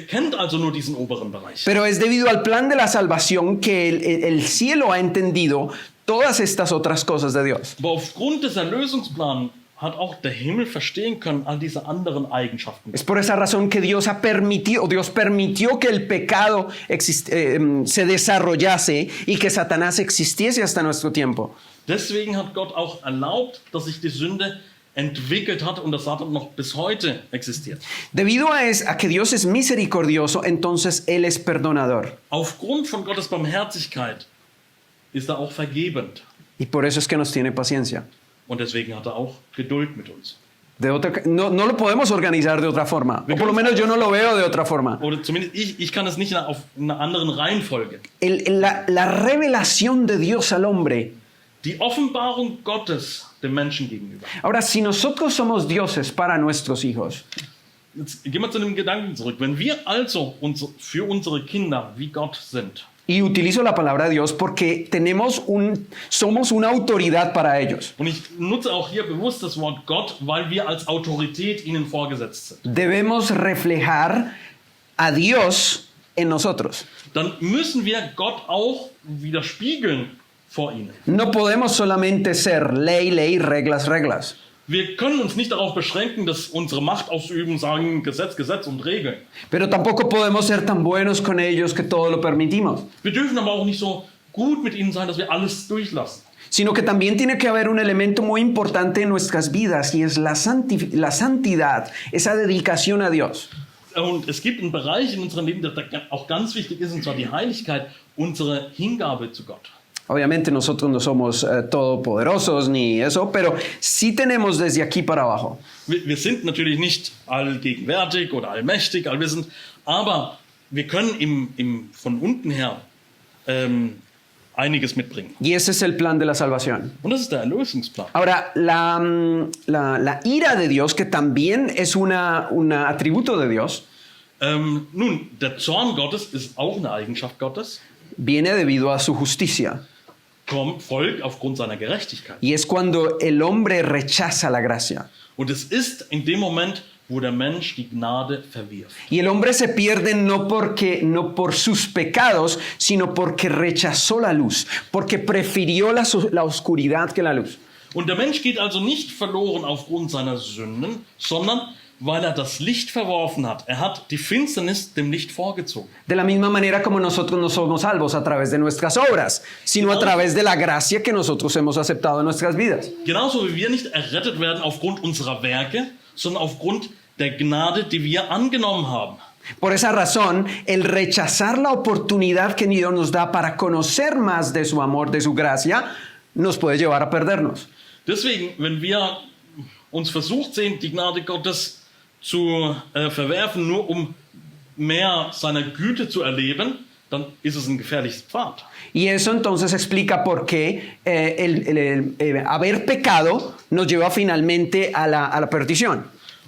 kennt also nur diesen oberen Bereich. Pero es debido al plan de la salvación que el cielo ha entendido todas estas otras cosas de Dios. Aber aufgrund des Erlösungsplans hat auch der Himmel verstehen können, all diese anderen Eigenschaften. Es por esa razón que Dios permitió que el pecado se desarrollase y que Satanás existiese hasta nuestro tiempo. Deswegen hat Gott auch erlaubt, dass sich die Sünde entwickelt hat und das Satan noch bis heute existiert. Debido a que Dios es misericordioso, entonces Él es perdonador. Aufgrund von Gottes Barmherzigkeit ist er auch vergebend. Y por eso es que nos tiene paciencia. Und deswegen hat er auch Geduld mit uns. No lo podemos organizar de otra forma. O por lo menos yo no lo veo de otra forma. Oder zumindest ich kann es nicht auf einer anderen Reihenfolge. La revelación de Dios al hombre. Die Offenbarung Gottes dem Menschen gegenüber. Ahora, si nosotros somos dioses para nuestros hijos, Jetzt gehen wir zu dem Gedanken zurück. Wenn wir also für unsere Kinder wie Gott sind, y utilizo la palabra de Dios porque somos una autoridad para ellos. und ich nutze auch hier bewusst das Wort Gott, weil wir als Autorität ihnen vorgesetzt sind, Debemos reflejar a Dios en nosotros. dann müssen wir Gott auch widerspiegeln vor ihnen. No podemos solamente ser ley, reglas, reglas. Wir können uns nicht darauf beschränken, dass unsere Macht ausüben, sagen Gesetz und Regeln. Pero tampoco podemos ser tan buenos con ellos que todo lo permitimos. Wir dürfen aber auch nicht so gut mit ihnen sein, dass wir alles durchlassen. Sino que también tiene que haber un elemento muy importante en nuestras vidas y es la santidad, esa dedicación a Dios. Und es gibt einen Bereich in unserem Leben, der auch ganz wichtig ist, und zwar die Heiligkeit, unsere Hingabe zu Gott. Obviamente nosotros no somos todopoderosos ni eso, pero sí tenemos desde aquí para abajo. Wir sind natürlich nicht allgegenwärtig oder allmächtig, allwissend, aber wir können von unten her einiges mitbringen. Y ese es el plan de la salvación. Und das ist der Erlösungsplan. Ahora, la ira de Dios, que también es un atributo de Dios, Nun, der Zorn Gottes ist auch eine Eigenschaft Gottes, viene debido a su justicia. folgt aufgrund seiner Gerechtigkeit. Y es cuando el hombre rechaza la gracia. Und es ist in dem Moment, wo der Mensch die Gnade verwirft. Y el hombre se pierde no por sus pecados, sino porque rechazó la luz, porque prefirió la oscuridad que la luz. Und der Mensch geht also nicht verloren aufgrund seiner Sünden, sondern weil er das Licht verworfen hat. Er hat die Finsternis dem Licht vorgezogen. De la misma manera como nosotros no somos salvos a través de nuestras obras, sino a través de la gracia que nosotros hemos aceptado en nuestras vidas. Genauso wie wir nicht errettet werden aufgrund unserer Werke, sondern aufgrund der Gnade, die wir angenommen haben. Por esa razón, el rechazar la oportunidad que Dios nos da para conocer más de su amor, de su gracia, nos puede llevar a perdernos. Deswegen, wenn wir uns versucht sehen, die Gnade Gottes zu verwerfen, nur um mehr seiner Güte zu erleben, dann ist es ein gefährliches Pfad. Y eso entonces explica por qué haber pecado nos lleva finalmente a la perdición.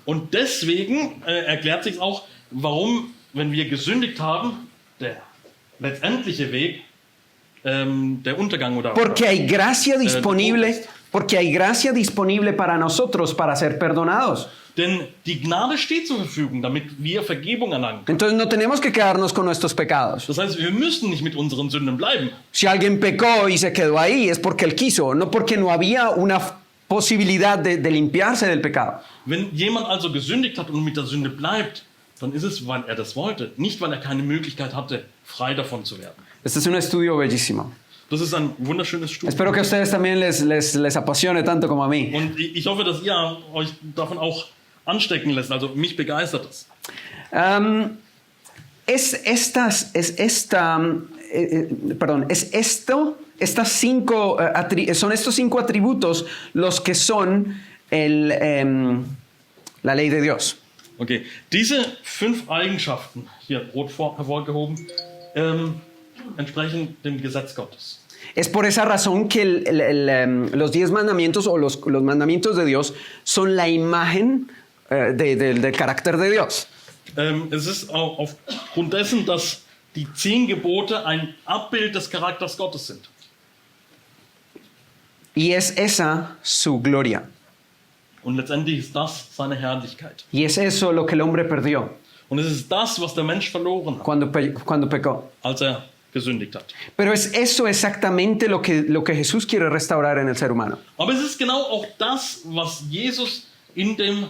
Und deswegen erklärt sich auch, warum, wenn wir gesündigt haben, der letztendliche Weg der Untergang oder Porque hay gracia disponible, porque hay gracia disponible para nosotros para ser perdonados. Denn die Gnade steht zur Verfügung, damit wir Vergebung erlangen können. Entonces no tenemos que quedarnos con nuestros pecados. Das heißt, wir müssen nicht mit unseren Sünden bleiben. Si alguien pecó y se quedó ahí es porque él quiso, no porque no había una posibilidad de limpiarse del pecado. Wenn jemand also gesündigt hat und mit der Sünde bleibt, dann ist es, weil er das wollte, nicht weil er keine Möglichkeit hatte, frei davon zu werden. Este es un estudio bellísimo. Das ist ein wunderschönes Studium. Espero que a ustedes también les apasione tanto como a mí. Und ich hoffe, dass ihr euch davon auch anstecken lässt. Also mich begeistert das. Son estos 5 atributos los que son la ley de Dios. Okay, diese 5 Eigenschaften, hier rot hervorgehoben, entsprechen dem Gesetz Gottes. Es por esa razón que los 10 mandamientos o los mandamientos de Dios son la imagen del carácter de Dios. Es ist aufgrund dessen, dass die 10 Gebote ein Abbild des Charakters Gottes sind. Y es esa su gloria. Und letztendlich ist das seine Herrlichkeit. Y es eso lo que el hombre perdió Und es ist das, was der Mensch verloren hat, cuando pecó. als er gesündigt hat. Pero es eso exactamente lo que Jesús quiere restaurar en el ser humano. Aber es ist genau auch das, was Jesus in dem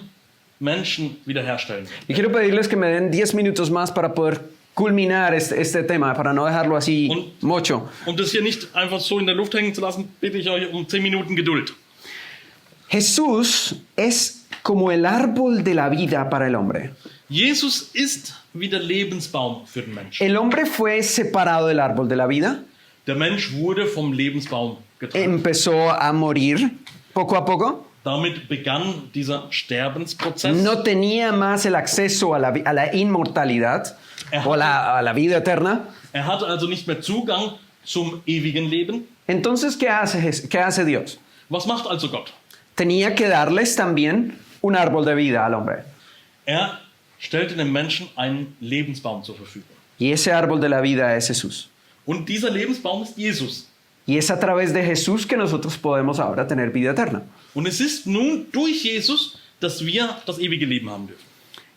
Menschen wiederherstellen will. Y quiero pedirles que me den 10 minutos más para poder culminar este tema, para no dejarlo así mocho. Um das hier nicht einfach so in der Luft hängen zu lassen, bitte ich euch um 10 Minuten Geduld. Jesús es como el árbol de la vida para el hombre. Jesus ist wie der Lebensbaum für den Menschen. El hombre fue separado del árbol de la vida, Der Mensch wurde vom Lebensbaum getrennt. empezó a morir poco a poco, Damit begann dieser Sterbensprozess. no tenía más el acceso a la inmortalidad o a la vida eterna. Er hatte also nicht mehr Zugang zum ewigen Leben. Entonces, ¿qué hace Dios? Was macht also Gott? Tenía que darles también un árbol de vida al hombre. Er stellte dem Menschen einen Lebensbaum zur Verfügung. Y ese árbol de la vida es Jesús. Und dieser Lebensbaum ist Jesus. Y es a través de Jesús que nosotros podemos ahora tener vida eterna. Und es ist nun durch Jesus, dass wir das ewige Leben haben dürfen.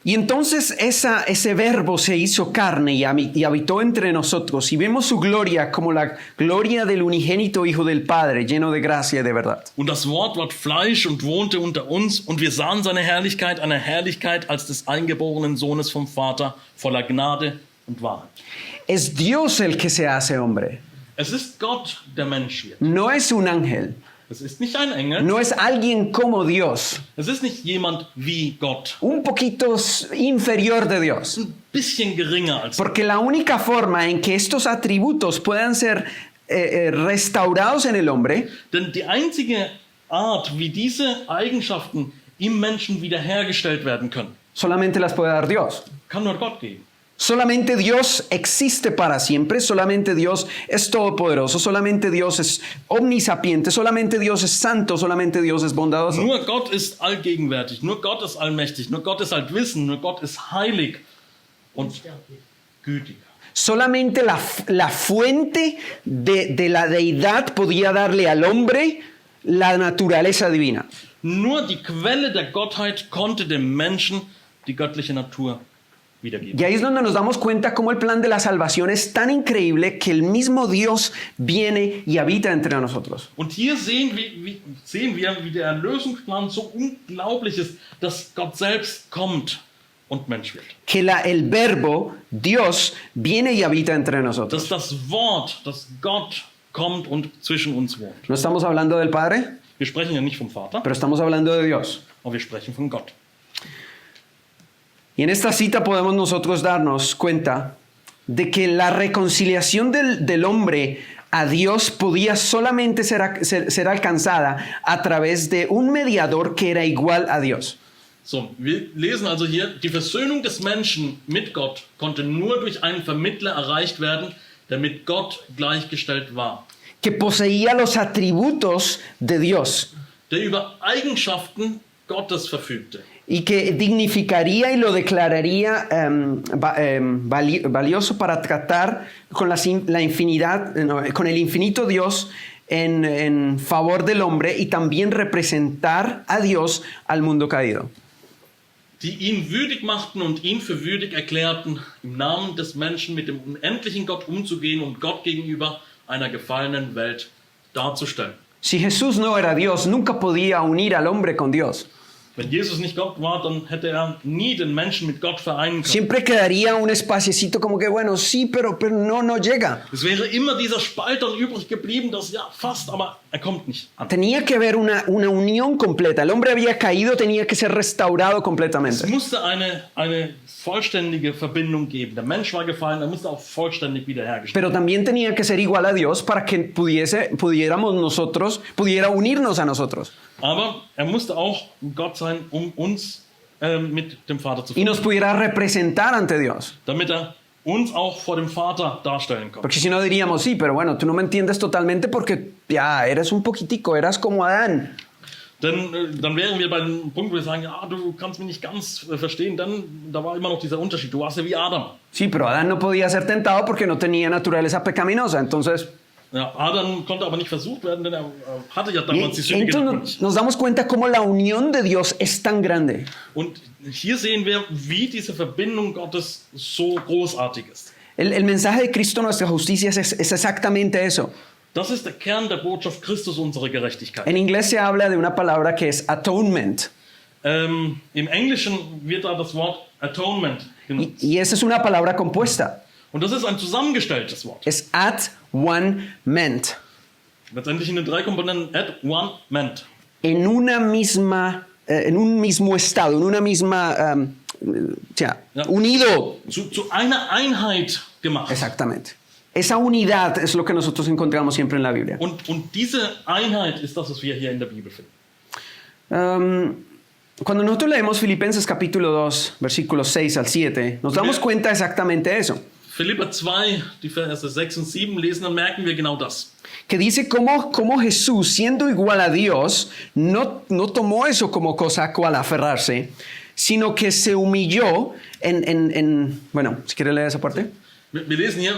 Y entonces ese verbo se hizo carne y habitó entre nosotros. Y vemos su gloria como la gloria del unigénito Hijo del Padre, lleno de gracia y de verdad. Und das Wort ward Fleisch und wohnte unter uns, und wir sahen seine Herrlichkeit, eine Herrlichkeit als des eingeborenen Sohnes vom Vater, voller Gnade und Wahrheit. Es Dios el que se hace hombre. Es ist Gott, der Mensch wird. No es un ángel. Es ist nicht ein Engel. No es alguien como Dios. Es ist nicht jemand wie Gott. Un poquito inferior de Dios. Ein bisschen geringer als Gott. Porque la única forma en que estos atributos puedan ser restaurados en el hombre Denn die einzige Art, wie diese Eigenschaften im Menschen wiederhergestellt werden können, solamente las puede dar Dios. kann nur Gott geben. Solamente Dios existe para siempre, solamente Dios es todopoderoso, solamente Dios es omnisapiente, solamente Dios es santo, solamente Dios es bondadoso. Nur Gott ist allgegenwärtig, nur Gott ist allmächtig, nur Gott ist allwissend, nur Gott ist heilig und gütig. Solamente la fuente de la deidad podía darle al hombre la naturaleza divina. Nur die Quelle der Gottheit konnte dem Menschen die göttliche Natur wiedergeben. Y ahí es donde nos damos cuenta cómo el plan de la salvación es tan increíble que el mismo Dios viene y habita entre nosotros. Und hier sehen wir, wie der Erlösungsplan so unglaublich ist, dass Gott selbst kommt und Mensch wird. Que el verbo, Dios, viene y habita entre nosotros. Dass das Wort, dass Gott kommt und zwischen uns wohnt. No estamos hablando del Padre, Wir sprechen ja nicht vom Vater, pero estamos hablando de Dios. aber wir sprechen von Gott. Y en esta cita podemos nosotros darnos cuenta de que la reconciliación del hombre a Dios podía solamente ser alcanzada a través de un mediador que era igual a Dios. So, wir lesen also hier, die Versöhnung des Menschen mit Gott konnte nur durch einen Vermittler erreicht werden, der mit Gott gleichgestellt war. Que poseía los atributos de Dios. Der über Eigenschaften Gottes verfügte. Y que dignificaría y lo declararía valioso para tratar con con el infinito Dios en favor del hombre y también representar a Dios al mundo caído. Die ihn würdig machten und ihn für würdig erklärten, im Namen des Menschen mit dem unendlichen Gott umzugehen und Gott gegenüber einer gefallenen Welt darzustellen. Si Jesús no era Dios, nunca podía unir al hombre con Dios. Wenn Jesus nicht Gott war, dann hätte er nie den Menschen mit Gott vereinen können. Siempre quedaría un espaciecito como que, bueno, sí, pero no llega. Es wäre immer dieser Spalt dann übrig geblieben, das ja fast, aber er kommt nicht an. Tenía que haber una unión completa. El hombre había caído, tenía que ser restaurado Es completamente. musste eine vollständige Verbindung geben. Der Mensch war gefallen, er musste auch vollständig wiederhergestellt Pero también tenía que ser igual a Dios para que pudiera unirnos a nosotros. Aber er musste auch Gott sein, um uns mit dem Vater zu Y nos verbinden. pudiera representar ante Dios. Damit er uns auch vor dem Vater darstellen kann. Porque si no diríamos, sí, pero bueno, tú no me entiendes totalmente porque ya eres un poquitico, eras como Adán. Denn dann wären wir bei dem Punkt, wo wir sagen, ja, du kannst mich nicht ganz verstehen, dann da war immer noch dieser Unterschied. Du warst ja wie Adam. Sí, pero Adán no podía ser tentado porque no tenía naturaleza pecaminosa. Entonces, Ja, Adam konnte aber nicht versucht werden, denn er hatte ja y damals die sündige Natur entonces nicht. nos damos cuenta cómo la unión de Dios es tan grande. Und hier sehen wir, wie diese Verbindung Gottes so großartig ist. El mensaje de Cristo, nuestra justicia, es exactamente eso. Das ist der Kern der Botschaft Christus, unsere Gerechtigkeit. En inglés se habla de una palabra que es atonement. Im Englischen wird da das Wort Atonement genutzt. Y esa es una palabra compuesta. Und das ist ein zusammengestelltes Wort. Es at one ment. Letztendlich in den 3 Komponenten at one meant. En un mismo estado, en una misma, Ja. unido. Zu einer Einheit gemacht. Exactamente. Esa unidad es lo que nosotros encontramos siempre en la Biblia. Und diese Einheit ist das, was wir hier in der Bibel finden. Cuando nosotros leemos Filipenses capítulo 2, versículos 6 al 7, nos damos cuenta exactamente de eso. Philipper 2, die Verse 6 und 7 lesen, dann merken wir genau das. Que dice cómo Jesús, siendo igual a Dios, no tomó eso como cosa a cual aferrarse, sino que se humilló bueno, si quiere leer esa parte. Wir lesen hier,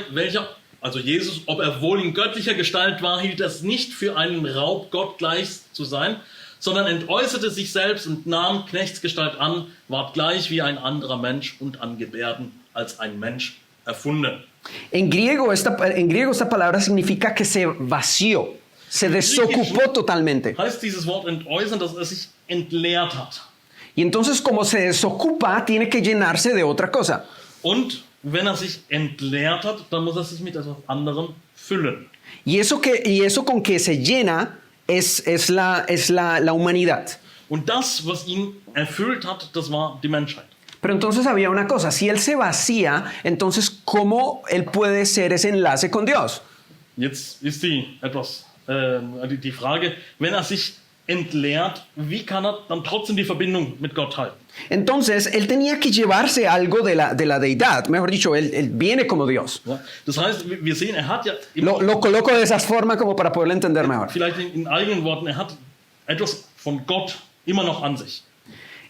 also Jesus, ob er wohl in göttlicher Gestalt war, hielt es nicht für einen Raub, Gott gleich zu sein, sondern entäußerte sich selbst und nahm Knechtsgestalt an, ward gleich wie ein anderer Mensch und an Gebärden als ein Mensch erfunden. En griego esta palabra significa que se vació, se desocupó totalmente. Heißt dieses Wort entäußern, dass er sich entleert hat. Y entonces como se desocupa, tiene que llenarse de otra cosa. Und wenn er sich entleert hat, dann muss er sich mit etwas anderem füllen. Y eso con que se llena es la humanidad. Und das, was ihn erfüllt hat, das war die Menschheit. Pero entonces había una cosa, si él se vacía, entonces ¿cómo él puede ser ese enlace con Dios? Jetzt ist die Frage, wenn er sich entleert, wie kann er dann trotzdem die Verbindung mit Gott halten? Entonces él tenía que llevarse algo de la deidad, mejor dicho, él viene como Dios. Ja? Das heißt, wir sehen, er hat ja, Lo coloco de esa forma como para poderlo entender mejor. vielleicht in eigenen Worten, er hat etwas von Gott immer noch an sich.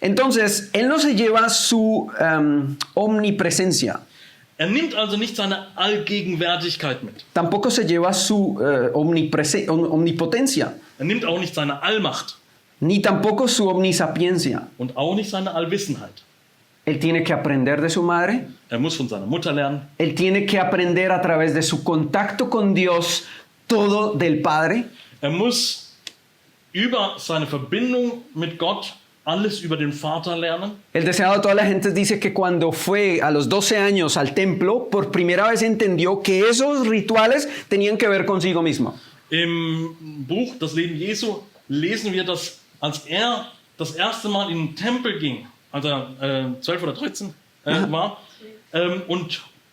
Entonces, él no se lleva su omnipresencia, Er nimmt also nicht seine Allgegenwärtigkeit mit. tampoco se lleva su omnipotencia, Er nimmt auch nicht seine Allmacht ni tampoco su omnisapiencia. und auch nicht seine Allwissenheit. Él tiene que aprender de su madre, Er muss von seiner Mutter lernen. él tiene que aprender a través de su contacto con Dios todo del Padre. Er muss über seine Verbindung mit Gott alles über den Vater lernen. El deseado de toda la gente dice que cuando fue a los 12 años al templo, por primera vez entendió que esos rituales tenían que ver consigo mismo. Im Buch Das Leben Jesu lesen wir, dass als er das erste Mal in den Tempel ging, als er 12 oder 13 war,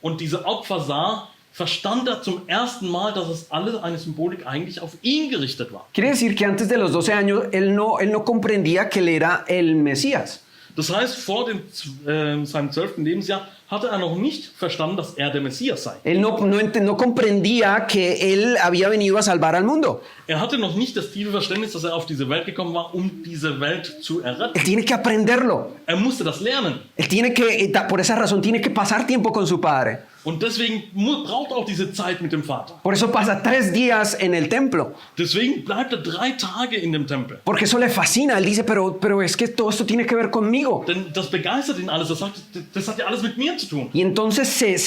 und diese Opfer sah, verstand er zum ersten Mal, dass es alles eine Symbolik eigentlich auf ihn gerichtet war. Quiere decir que antes de los 12 años él no comprendía que él era el Mesías. Das heißt, vor seinem 12. Lebensjahr hatte er noch nicht verstanden, dass er der Messias sei. Él no comprendía que él había venido a salvar al mundo. Er hatte noch nicht das tiefe Verständnis, dass er auf diese Welt gekommen war, um diese Welt zu erretten. Él tiene que aprenderlo. Er musste das lernen. Por esa razón tiene que pasar tiempo con su padre. Und deswegen braucht er auch diese Zeit mit dem Vater. Por eso pasa 3 días en el templo. Deswegen bleibt er 3 Tage in dem Tempel. Porque eso le fascina. Él dice, pero es que todo esto tiene que ver conmigo. Denn das begeistert ihn alles. Er sagt, das hat ja alles mit mir zu tun. Y entonces se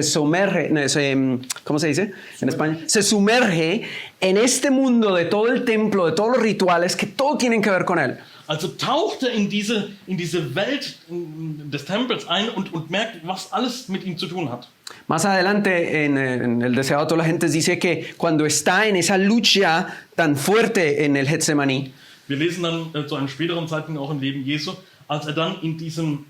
sumerge, no, ¿cómo se dice en España? Se sumerge en este mundo de todo el templo, de todos los rituales que todo tienen que ver con él. Also taucht er in diese Welt des Tempels ein und merkt, was alles mit ihm zu tun hat. Más adelante en el Deseado de toda la gente dice que cuando está en esa lucha tan fuerte en el Getsemaní, Wir lesen dann zu einem späteren Zeitpunkt auch im Leben Jesu, als er dann in diesem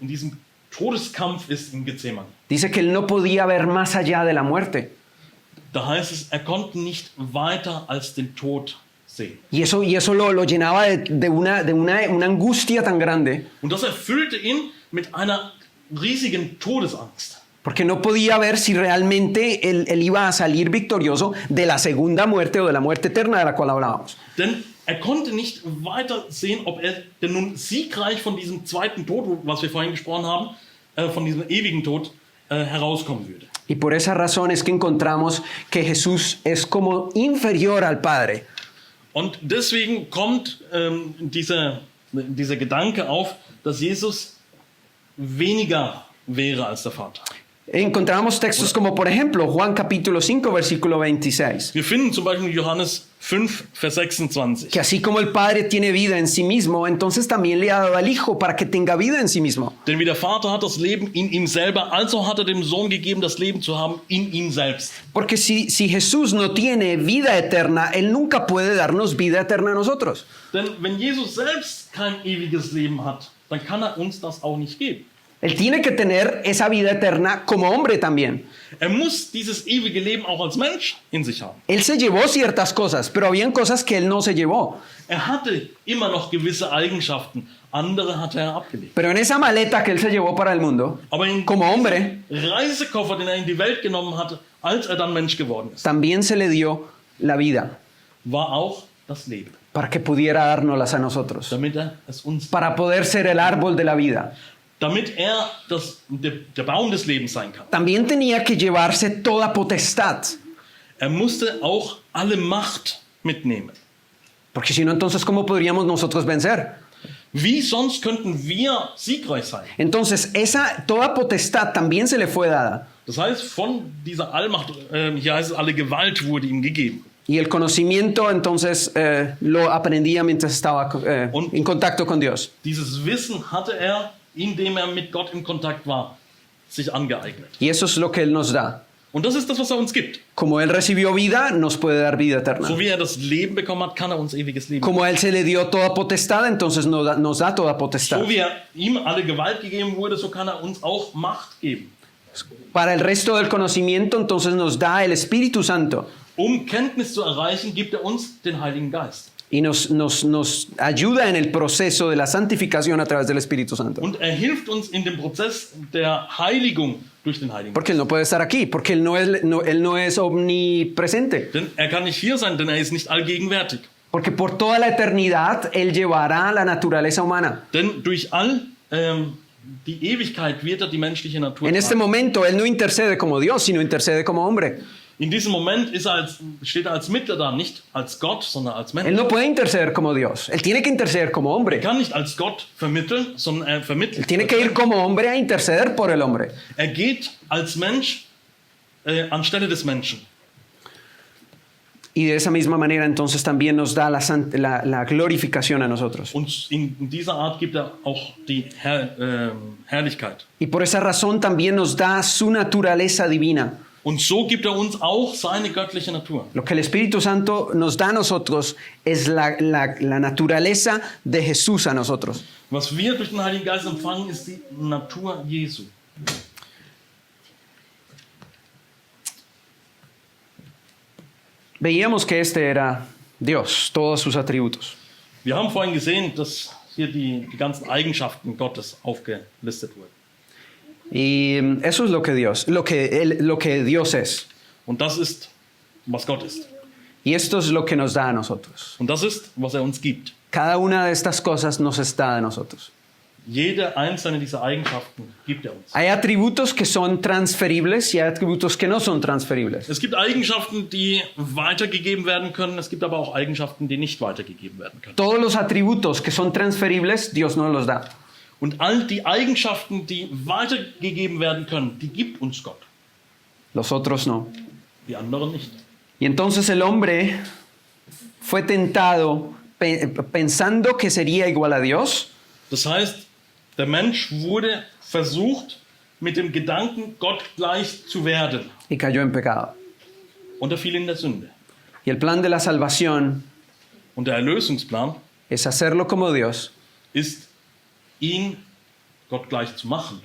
Todeskampf ist in Gethsemane. dice que él no podía ver más allá de la muerte. Da heißt es, er konnte nicht weiter als den Tod sehen. Y eso lo llenaba de una angustia tan grande, Und das erfüllte ihn mit einer riesigen Todesangst. porque no podía ver si realmente él iba a salir victorioso de la segunda muerte o de la muerte eterna de la cual hablábamos. Denn er konnte nicht weiter sehen, ob er denn nun siegreich von diesem zweiten Tod, was wir vorhin gesprochen haben, von diesem ewigen Tod herauskommen würde. Y por esa razón es que encontramos que Jesús es como inferior al Padre. Und deswegen kommt dieser Gedanke auf, dass Jesus weniger wäre als der Vater. Encontramos textos como, por ejemplo, Juan capítulo 5, versículo 26. Wir finden zum Beispiel Johannes 5, Vers 26. Que así como el Padre tiene vida en sí mismo, entonces también le ha dado al Hijo para que tenga vida en sí mismo. Denn wie der Vater hat das Leben in ihm selber, also hat er dem Sohn gegeben, das Leben zu haben in ihm selbst. Porque si Jesús no tiene vida eterna, Él nunca puede darnos vida eterna a nosotros. Denn wenn Jesus selbst kein ewiges Leben hat, dann kann er uns das auch nicht geben. Él tiene que tener esa vida eterna como hombre también. Er muss dieses ewige Leben auch als Mensch in sich haben. Él se llevó ciertas cosas, pero habían cosas que Él no se llevó. Er hatte immer noch gewisse Eigenschaften, andere hatte er abgelegt. Pero en esa maleta que Él se llevó para el mundo, Aber in como hombre, Reisekoffer, den er in die Welt genommen hatte, als er dann Mensch geworden ist, también se le dio la vida war auch das Leben, para que pudiera dárnoslas a nosotros, damit er es uns, para poder ser el árbol de la vida. damit er der Baum des Lebens sein kann. También tenía que llevarse toda potestad, Er musste auch alle Macht mitnehmen. porque si no, entonces, ¿cómo podríamos nosotros vencer? Wie sonst könnten wir siegreich sein? Entonces, toda potestad también se le fue dada. Das heißt, von dieser Allmacht, hier heißt es, alle Gewalt wurde ihm gegeben. Y el conocimiento, entonces, lo aprendía mientras estaba en contacto con Dios. Dieses Wissen hatte er, indem er mit Gott in Kontakt war, sich angeeignet. Y eso es lo que Él nos da. Und das ist das, was er uns gibt. Como Él recibió vida, nos puede dar vida eterna. So wie er das Leben bekommen hat, kann er uns ewiges Leben geben. Como a Él se le dio toda potestad, entonces nos da toda potestad. So wie ihm alle Gewalt gegeben wurde, so kann er uns auch Macht geben. Para el resto del conocimiento, entonces nos da el Espíritu Santo. Um Kenntnis zu erreichen, gibt er uns den Heiligen Geist. Y nos ayuda en el proceso de la santificación a través del Espíritu Santo. Und er hilft uns in dem Prozess der Heiligung durch den Heiligen Geist. Porque Él no puede estar aquí, porque Él no es omnipresente. Denn er kann nicht hier sein, denn er ist nicht allgegenwärtig. Porque por toda la eternidad Él llevará la naturaleza humana. Denn durch die Ewigkeit wird er die menschliche Natur En este tragen. momento Él no intercede como Dios, sino intercede como hombre. In diesem Moment steht er als Mittler da, nicht als Gott, sondern als Mensch. Él no puede interceder como Dios. Él tiene que interceder como Er hombre. kann nicht als Gott vermitteln, sondern er vermittelt. Él tiene que ir como hombre a interceder por el hombre. Er geht als Mensch anstelle des Menschen. Y de esa misma manera entonces también nos da la glorificación a nosotros. Und in dieser Art gibt er auch die Herrlichkeit. Y por esa razón también nos da su naturaleza divina. Und so gibt er uns auch seine göttliche Natur. Lo que el Espíritu Santo nos da a nosotros es la naturaleza de Jesús a nosotros. Was wir durch den Heiligen Geist empfangen, ist die Natur Jesu. Veíamos que este era Dios, todos sus atributos. Wir haben vorhin gesehen, dass hier die ganzen Eigenschaften Gottes aufgelistet wurden. Y eso es lo que Dios es. Und das ist, was Gott ist. Y esto es lo que nos da a nosotros. Und das ist, was er uns gibt. Cada una de estas cosas nos está a nosotros. Jede einzelne dieser Eigenschaften gibt er uns. Hay atributos que son transferibles y hay atributos que no son transferibles. Es gibt Eigenschaften, die weitergegeben werden können. Es gibt aber auch Eigenschaften, die nicht weitergegeben werden können. Todos los atributos que son transferibles, Dios no los da. Und all die Eigenschaften, die weitergegeben werden können, die gibt uns Gott. Los otros no. Die anderen nicht. Y entonces el hombre fue tentado pensando que sería igual a Dios. Das heißt, der Mensch wurde versucht, mit dem Gedanken, Gott gleich zu werden. Y cayó en pecado. Und er fiel in der Sünde. Y el plan de la salvación Und der Erlösungsplan es hacerlo como Dios, ist, ihn Gott gleich zu machen,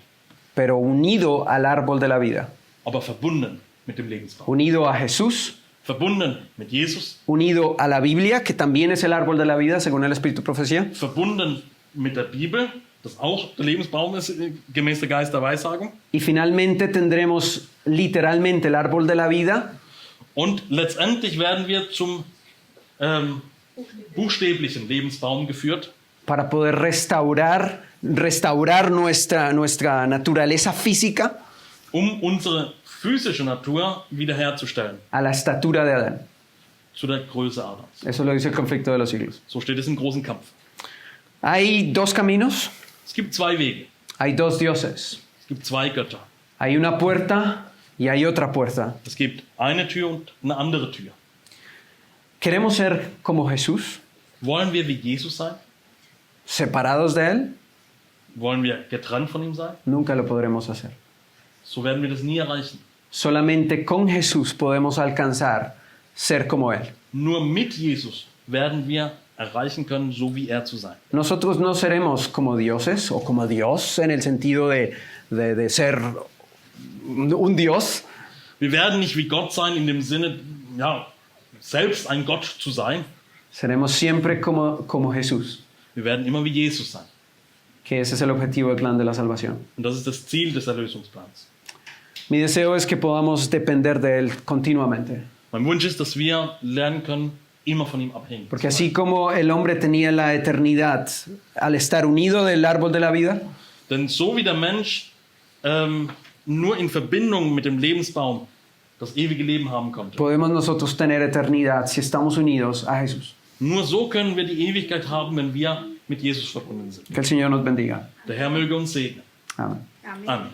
pero unido al árbol de la vida, aber verbunden mit dem Lebensbaum. unido a Jesús, Verbunden mit Jesus, unido a la Biblia, que también es el árbol de la vida, según el Espíritu Profecía, verbunden mit der Bibel, das auch der Lebensbaum ist, gemäß der Geist der Weissagung. y finalmente tendremos literalmente el árbol de la vida, Und letztendlich werden wir zum buchstäblichen Lebensbaum geführt, para poder restaurar nuestra naturaleza física unsere physische Natur wiederherzustellen, a la estatura de Adán. zu der Größe Adams. Eso lo dice el conflicto de los siglos. So steht es im großen Kampf. Hay dos caminos, Es gibt zwei Wege, hay dos dioses, es gibt zwei Götter. hay una puerta y hay otra puerta. Es gibt eine Tür und eine andere Tür. ¿Queremos ser como Jesús, Wollen wir wie Jesus sein? separados de Él? Wollen wir getrennt von ihm sein? Nunca lo podremos hacer. So werden wir das nie erreichen. Solamente con Jesús podemos alcanzar ser como Él. Nur mit Jesus werden wir erreichen können, so wie er zu sein. Nosotros no seremos como dioses o como Dios en el sentido de ser un Dios, Wir werden nicht wie Gott sein, in dem Sinne, ja, selbst ein Gott zu sein. seremos siempre como Jesús, Wir werden immer wie Jesus sein. que ese es el objetivo del plan de la salvación. Und das ist das Ziel des Erlösungsplans. Mi deseo es que podamos depender de Él continuamente, Mein Wunsch ist, dass wir lernen können, immer von ihm abhängig porque zu sein. así como el hombre tenía la eternidad al estar unido del árbol de la vida, Denn so wie der Mensch nur in Verbindung mit dem Lebensbaum das ewige Leben haben konnte, podemos nosotros tener eternidad si estamos unidos a Jesús. nur so können wir die Ewigkeit haben, wenn wir mit Jesus verbunden sind. Que el Señor nos bendiga. Der Herr möge uns segnen. Amén. Amen.